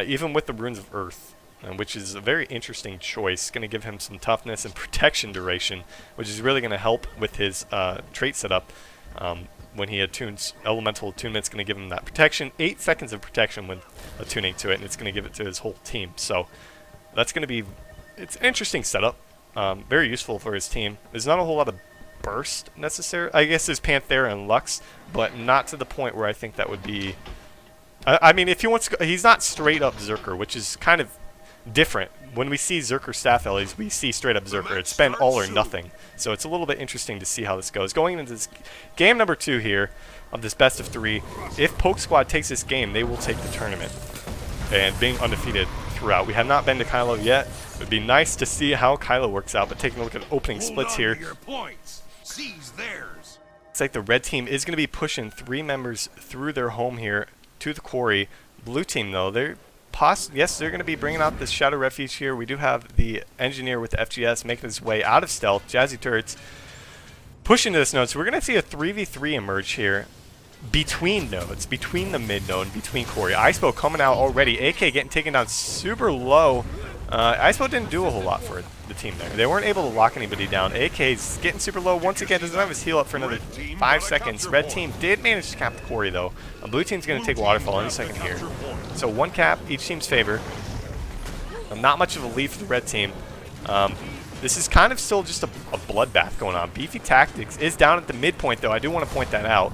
even with the Runes of Earth, which is a very interesting choice. Going to give him some toughness and protection duration, which is really going to help with his trait setup. When he attunes elemental attunement, it's going to give him that protection. 8 seconds of protection when attuning to it, and it's going to give it to his whole team. So that's going to be, it's an interesting setup. Very useful for his team. There's not a whole lot of burst necessarily. I guess there's Panthera and Lux, but not to the point where I think that would be. I mean, if he wants to go, he's not straight up Zerker, which is kind of different. When we see Zerker staff Ellies, we see straight up Zerker. It's been all or nothing. So it's a little bit interesting to see how this goes. Going into this game number 2 here of this best of 3, if Poke Squad takes this game, they will take the tournament. And being undefeated throughout. We have not been to Kylo yet. It would be nice to see how Kylo works out, but taking a look at opening splits here. It's like the red team is going to be pushing 3 members through their home here to the quarry. Blue team, though, yes, they're going to be bringing out this Shadow Refuge here. We do have the Engineer with the FGS making his way out of stealth. Jazzy Turrets pushing to this node. So we're going to see a 3v3 emerge here between nodes, between the mid node, and between quarry. Icepo coming out already. AK getting taken down super low. Icepo didn't do a whole lot for the team there. They weren't able to lock anybody down. AK's getting super low. Once again, doesn't have his heal up for another 5 seconds. Red team did manage to cap the quarry, though. Blue team's going to take Waterfall in a second here. So 1 cap, each team's favor. Not much of a lead for the red team. This is kind of still just a bloodbath going on. Beefy Tactics is down at the midpoint, though. I do want to point that out.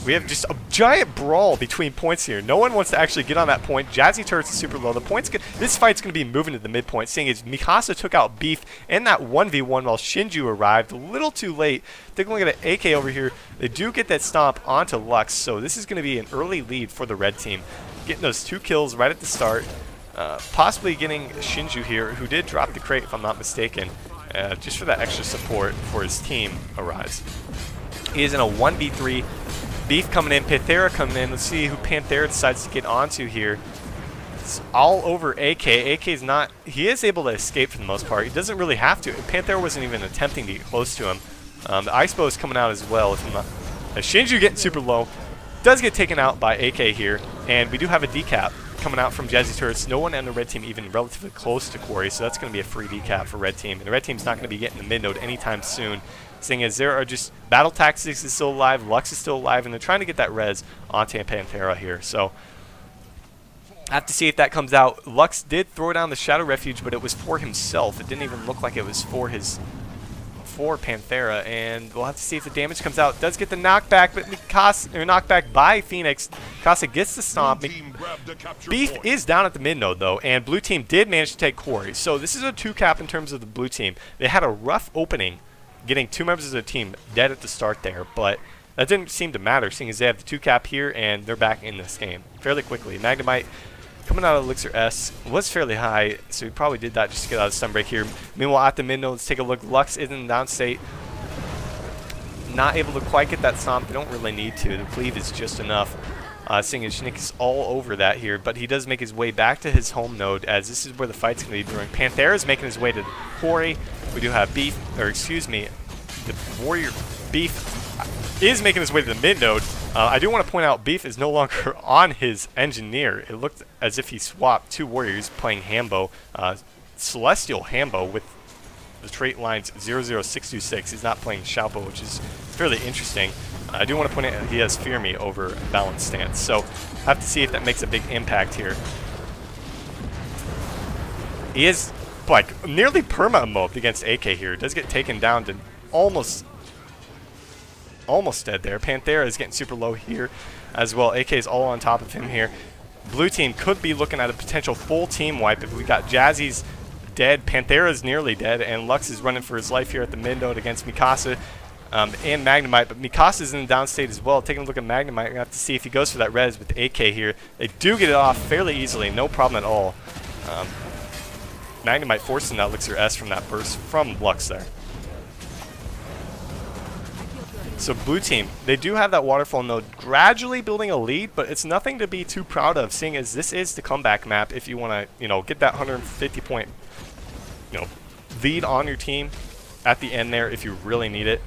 We have just a giant brawl between points here. No one wants to actually get on that point. Jazzy Turrets is super low. This fight's going to be moving to the midpoint, seeing as Mikasa took out Beef in that 1v1 while Shinju arrived a little too late. Taking a look at an AK over here. They do get that stomp onto Lux, so this is going to be an early lead for the red team. Getting those 2 kills right at the start. Possibly getting Shinju here, who did drop the crate if I'm not mistaken, just for that extra support before his team arrives. He is in a 1v3. Beef coming in, Panthera coming in. Let's see who Panthera decides to get onto here. It's all over AK. AK's not, he is able to escape for the most part. He doesn't really have to. Panthera wasn't even attempting to get close to him. The Icepo is coming out as well. Shinju getting super low. Does get taken out by AK here. And we do have a decap coming out from Jazzy Turrets. No one on the red team even relatively close to quarry, so that's going to be a free decap for red team. And the red team's not going to be getting the mid node anytime soon, seeing as there are just Battle Tactics is still alive, Lux is still alive, and they're trying to get that res onto Panthera here. So I have to see if that comes out. Lux did throw down the Shadow Refuge, but it was for himself. It didn't even look like it was for Panthera, and we'll have to see if the damage comes out. Does get the knockback, but knockback by Phoenix. Mikasa gets the stomp. Beef is down at the mid node, though, and blue team did manage to take quarry. So this is a 2 cap in terms of the blue team. They had a rough opening, getting 2 members of the team dead at the start there, but that didn't seem to matter, seeing as they have the 2 cap here, and they're back in this game fairly quickly. Magnemite coming out of Elixir S was fairly high, so he probably did that just to get out of stun break here. Meanwhile, at the mid node, let's take a look. Lux is in the down state. Not able to quite get that stomp. They don't really need to. The cleave is just enough. Seeing as Schnick is all over that here, but he does make his way back to his home node, as this is where the fight's going to be brewing. Panthera is making his way to the quarry. We do have Beef, or excuse me, the Warrior Beef is making his way to the mid node. I do want to point out Beef is no longer on his Engineer. It looked as if he swapped 2 warriors playing Hambo, Celestial Hambo with the trait lines 00626. He's not playing Xiaopo, which is fairly interesting. I do want to point out he has Fear Me over Balanced Stance, so I have to see if that makes a big impact here. He is like nearly perma-mobbed against AK here. Does get taken down to almost dead there. Panthera is getting super low here as well. AK is all on top of him here. Blue team could be looking at a potential full team wipe if we got Jazzy's dead, Panthera's nearly dead, and Lux is running for his life here at the mid node against Mikasa and Magnemite. But Mikasa's in the downstate as well. Taking a look at Magnemite, we're going to have to see if he goes for that res with AK here. They do get it off fairly easily, no problem at all. Magnemite forcing that Elixir S from that burst from Lux there. So blue team, they do have that waterfall node gradually building a lead, but it's nothing to be too proud of, seeing as this is the comeback map if you want to, get that 150 point, lead on your team at the end there if you really need it.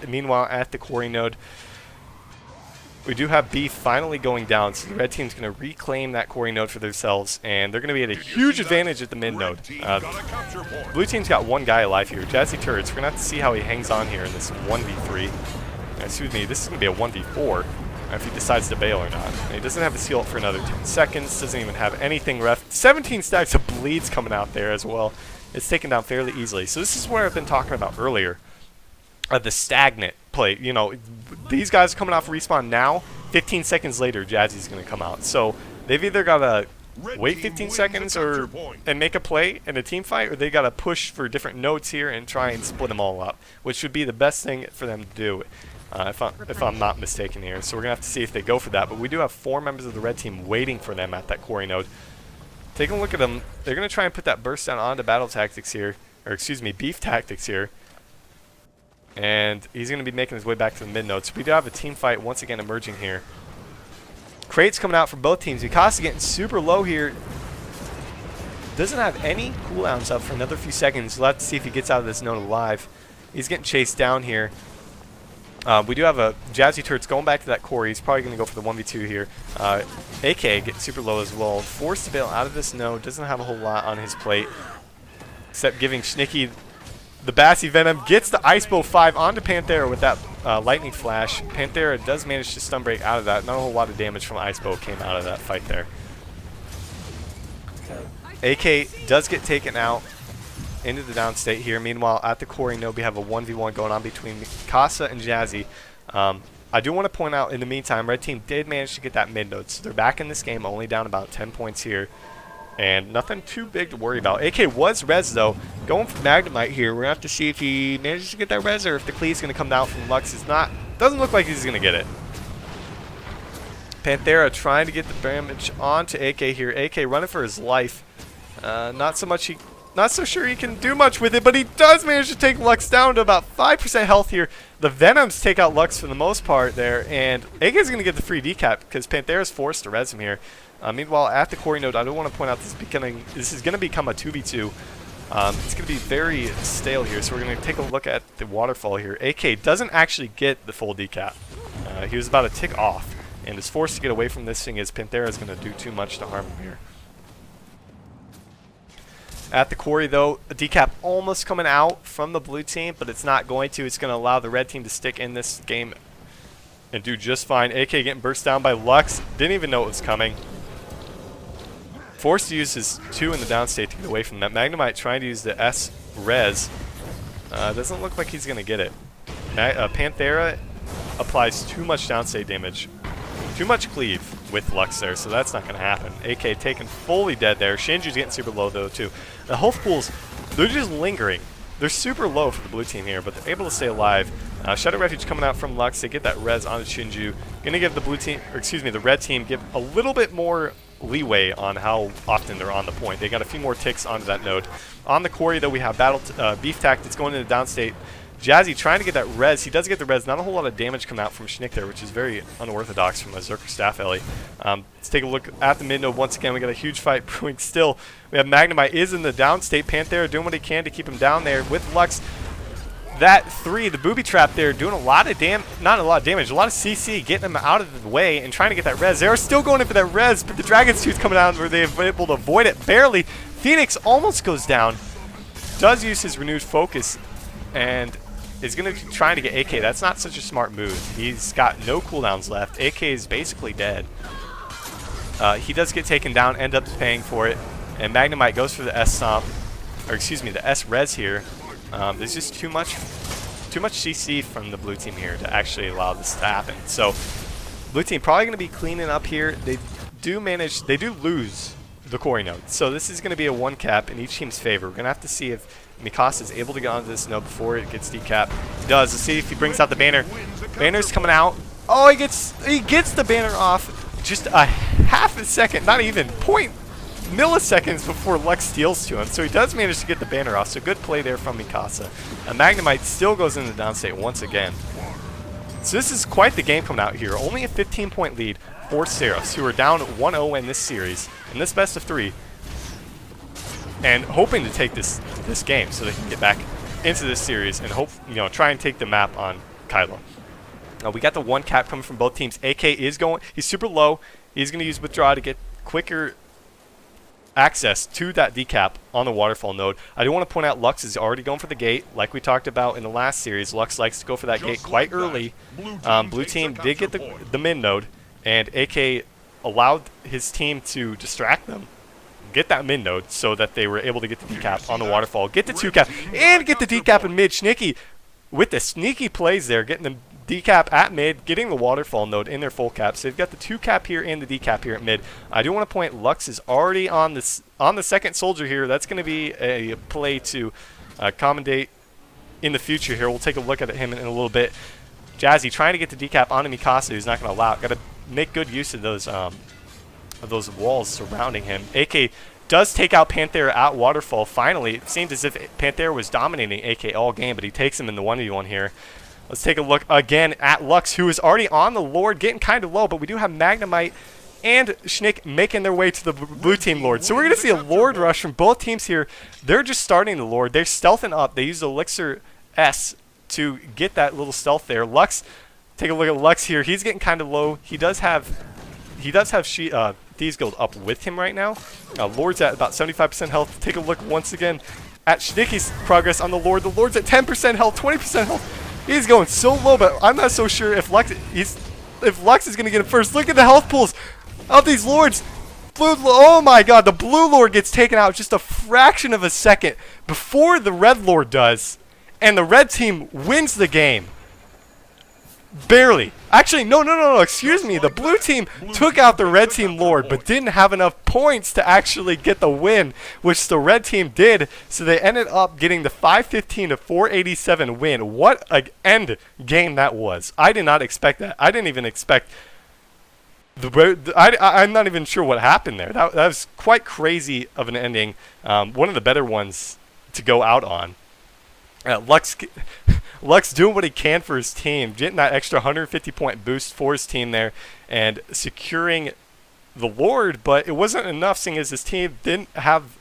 Meanwhile, at the quarry node, we do have Beef finally going down, so the red team's going to reclaim that quarry node for themselves, and they're going to be at a huge advantage at the mid node. Blue team's got 1 guy alive here, Jazzy Turrets. We're going to have to see how he hangs on here in this 1v3. Excuse me, this is going to be a 1v4 if he decides to bail or not. And he doesn't have his heal up for another 10 seconds, doesn't even have anything left. 17 stacks of bleeds coming out there as well. It's taken down fairly easily. So this is where I've been talking about earlier. the stagnant play. You know, these guys are coming off respawn now. 15 seconds later, Jazzy's going to come out. So they've either got to wait 15 seconds and make a play in a team fight, or they got to push for different nodes here and try and split them all up, which would be the best thing for them to do, if I'm not mistaken here. So we're going to have to see if they go for that. But we do have 4 members of the red team waiting for them at that quarry node. Taking a look at them, they're going to try and put that burst down onto battle tactics here, or excuse me, beef tactics here. And he's going to be making his way back to the mid node. So we do have a team fight once again emerging here. Crates coming out for both teams. Mikasa getting super low here. Doesn't have any cooldowns up for another few seconds. We'll have to see if he gets out of this node alive. He's getting chased down here. We do have a Jazzy Turret's going back to that core. He's probably going to go for the 1v2 here. AK getting super low as well. Forced to bail out of this node. Doesn't have a whole lot on his plate, except giving Schnicky the Bassy Venom. Gets the Ice Bow 5 onto Panthera with that Lightning Flash. Panthera does manage to stun break out of that. Not a whole lot of damage from Ice Bow came out of that fight there. AK does get taken out into the downstate here. Meanwhile, at the quarry node, we have a 1v1 going on between Mikasa and Jazzy. I do want to point out, in the meantime, red team did manage to get that mid node. So they're back in this game, only down about 10 points here. And nothing too big to worry about. AK was res, though. Going for Magnemite here. We're going to have to see if he manages to get that res, or if the Cleave's going to come down from Lux. It's not. Doesn't look like he's going to get it. Panthera trying to get the damage onto AK here. AK running for his life. Not so sure he can do much with it, but he does manage to take Lux down to about 5% health here. The Venoms take out Lux for the most part there, and AK is going to get the free decap because Panthera's forced to res him here. Meanwhile, at the quarry node, I do want to point out this is going to become a 2v2. It's going to be very stale here, so we're going to take a look at the waterfall here. AK doesn't actually get the full decap. He was about to tick off, and is forced to get away from this thing as Panthera is going to do too much to harm him here. At the quarry, though, a decap almost coming out from the blue team, but it's not going to. It's going to allow the red team to stick in this game and do just fine. AK getting burst down by Lux. Didn't even know it was coming. Forced to use his 2 in the downstate to get away from that. Magnemite trying to use the S res. Doesn't look like he's going to get it. Panthera applies too much downstate damage. Too much cleave with Lux there, so that's not going to happen. AK taken fully dead there. Shinju's getting super low, though, too. The health pools, they're just lingering. They're super low for the blue team here, but they're able to stay alive. Shadow Refuge coming out from Lux. They get that res onto Shinju. Going to give the blue team, or excuse me, the red team give a little bit more leeway on how often they're on the point. They got a few more ticks onto that node. On the quarry, though, we have beef tactics going into downstate. Jazzy trying to get that res. He does get the res. Not a whole lot of damage coming out from Schnick there, which is very unorthodox from a Zerker Staff Ellie. Let's take a look at the mid node once again. We got a huge fight brewing still. We have Magnemite is in the downstate. Panthera doing what he can to keep him down there with Lux. That 3, the booby trap there, doing a lot of not a lot of damage, a lot of CC, getting him out of the way and trying to get that res. They're still going in for that res, but the Dragon's Tooth coming out where they've been able to avoid it barely. Phoenix almost goes down. Does use his renewed focus and is going to be trying to get AK. That's not such a smart move. He's got no cooldowns left. AK is basically dead. He does get taken down, end up paying for it, and Magnemite goes for the S stomp, or excuse me, the S res here. There's just too much CC from the blue team here to actually allow this to happen. So blue team probably going to be cleaning up here. They do lose the quarry node. So this is going to be a 1 cap in each team's favor. We're going to have to see if Mikasa is able to get onto this node before it gets decapped. He does. Let's see if he brings out the banner. Banner's coming out. Oh, he gets the banner off just a half a second, not even, milliseconds before Lux steals to him. So he does manage to get the banner off. So good play there from Mikasa. Magnemite still goes into downstate once again. So this is quite the game coming out here. Only a 15-point lead for Seros, who are down 1-0 in this series, in this best of 3, and hoping to take this game so they can get back into this series and try and take the map on Kylo. We got the 1 cap coming from both teams. AK is going. He's super low. He's going to use withdraw to get quicker access to that decap on the waterfall node. I do want to point out Lux is already going for the gate. Like we talked about in the last series, Lux likes to go for that gate quite early. Blue team did get the mid node, and AK allowed his team to distract them, get that mid node, so that they were able to get the decap on the waterfall, get the 2 cap, and get the decap in mid. Schnicky with the sneaky plays there, getting the decap at mid, getting the waterfall node in their full cap. So they've got the 2 cap here and the decap here at mid. I do want to point Lux is already on the second soldier here. That's going to be a play to accommodate in the future here. We'll take a look at him in a little bit. Jazzy trying to get the decap onto Mikasa, who's not going to allow it. Got to make good use of those walls surrounding him. AK does take out Panthera at waterfall. Finally, it seemed as if Panthera was dominating AK all game, but he takes him in the 1v1 here. Let's take a look again at Lux, who is already on the Lord, getting kind of low, but we do have Magnemite and Schnick making their way to the blue team Lord. So we're going to see a Lord rush from both teams here. They're just starting the Lord. They're stealthing up. They use Elixir S to get that little stealth there. Lux, take a look at Lux here. He's getting kind of low. He does have Thieves Guild up with him right now. Lord's at about 75% health. Take a look once again at Schnicky's progress on the Lord. The Lord's at 10% health, 20% health. He's going so low, but I'm not so sure if Lux is going to get him first. Look at the health pools of these Lords. Oh my god, the blue Lord gets taken out just a fraction of a second before the red Lord does, and the red team wins the game. Barely. Actually, no, excuse me. The blue team took out the red team Lord, but didn't have enough points to actually get the win, which the red team did. So they ended up getting the 515 to 487 win. What an end game that was. I did not expect that. I didn't even expect I'm not even sure what happened there. That was quite crazy of an ending. One of the better ones to go out on. Lux doing what he can for his team, getting that extra 150-point boost for his team there, and securing the Lord, but it wasn't enough, seeing as his team didn't have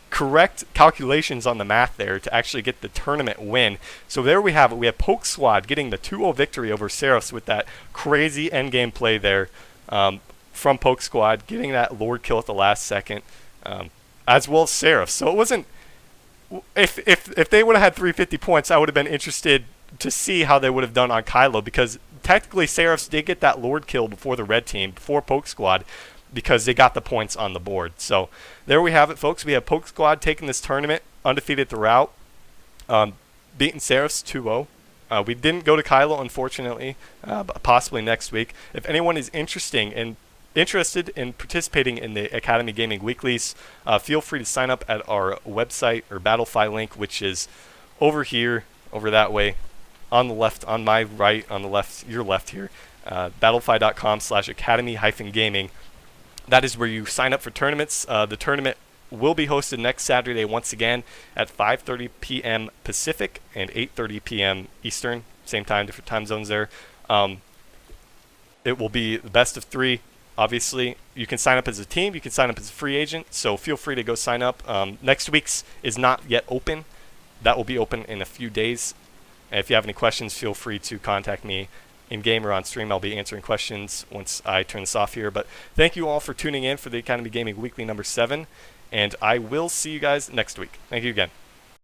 correct calculations on the math there to actually get the tournament win. So there we have it. We have Poke Squad getting the 2-0 victory over Seraphs with that crazy endgame play there from Poke Squad, getting that Lord kill at the last second, as well as Seraphs. So it wasn't... If they would have had 350 points, I would have been interested to see how they would have done on Kylo, because technically Seraphs did get that Lord kill before the red team, before Poke Squad, because they got the points on the board. So there we have it, folks. We have Poke Squad taking this tournament undefeated throughout, beating Seraphs 2-0. We didn't go to Kylo, unfortunately, but possibly next week. If anyone is interested in participating in the Academy Gaming Weeklies, feel free to sign up at our website or Battlefy link, which is over here, over that way, on the left, on my right, on the left, your left here, battlefy.com/academy-gaming. That is where you sign up for tournaments. The tournament will be hosted next Saturday once again at 5:30 p.m. Pacific and 8:30 p.m. Eastern. Same time, different time zones there. It will be the best of 3. Obviously, you can sign up as a team. You can sign up as a free agent. So feel free to go sign up. Next week's is not yet open. That will be open in a few days. And if you have any questions, feel free to contact me in-game or on stream. I'll be answering questions once I turn this off here. But thank you all for tuning in for the Academy Gaming Weekly number 7. And I will see you guys next week. Thank you again.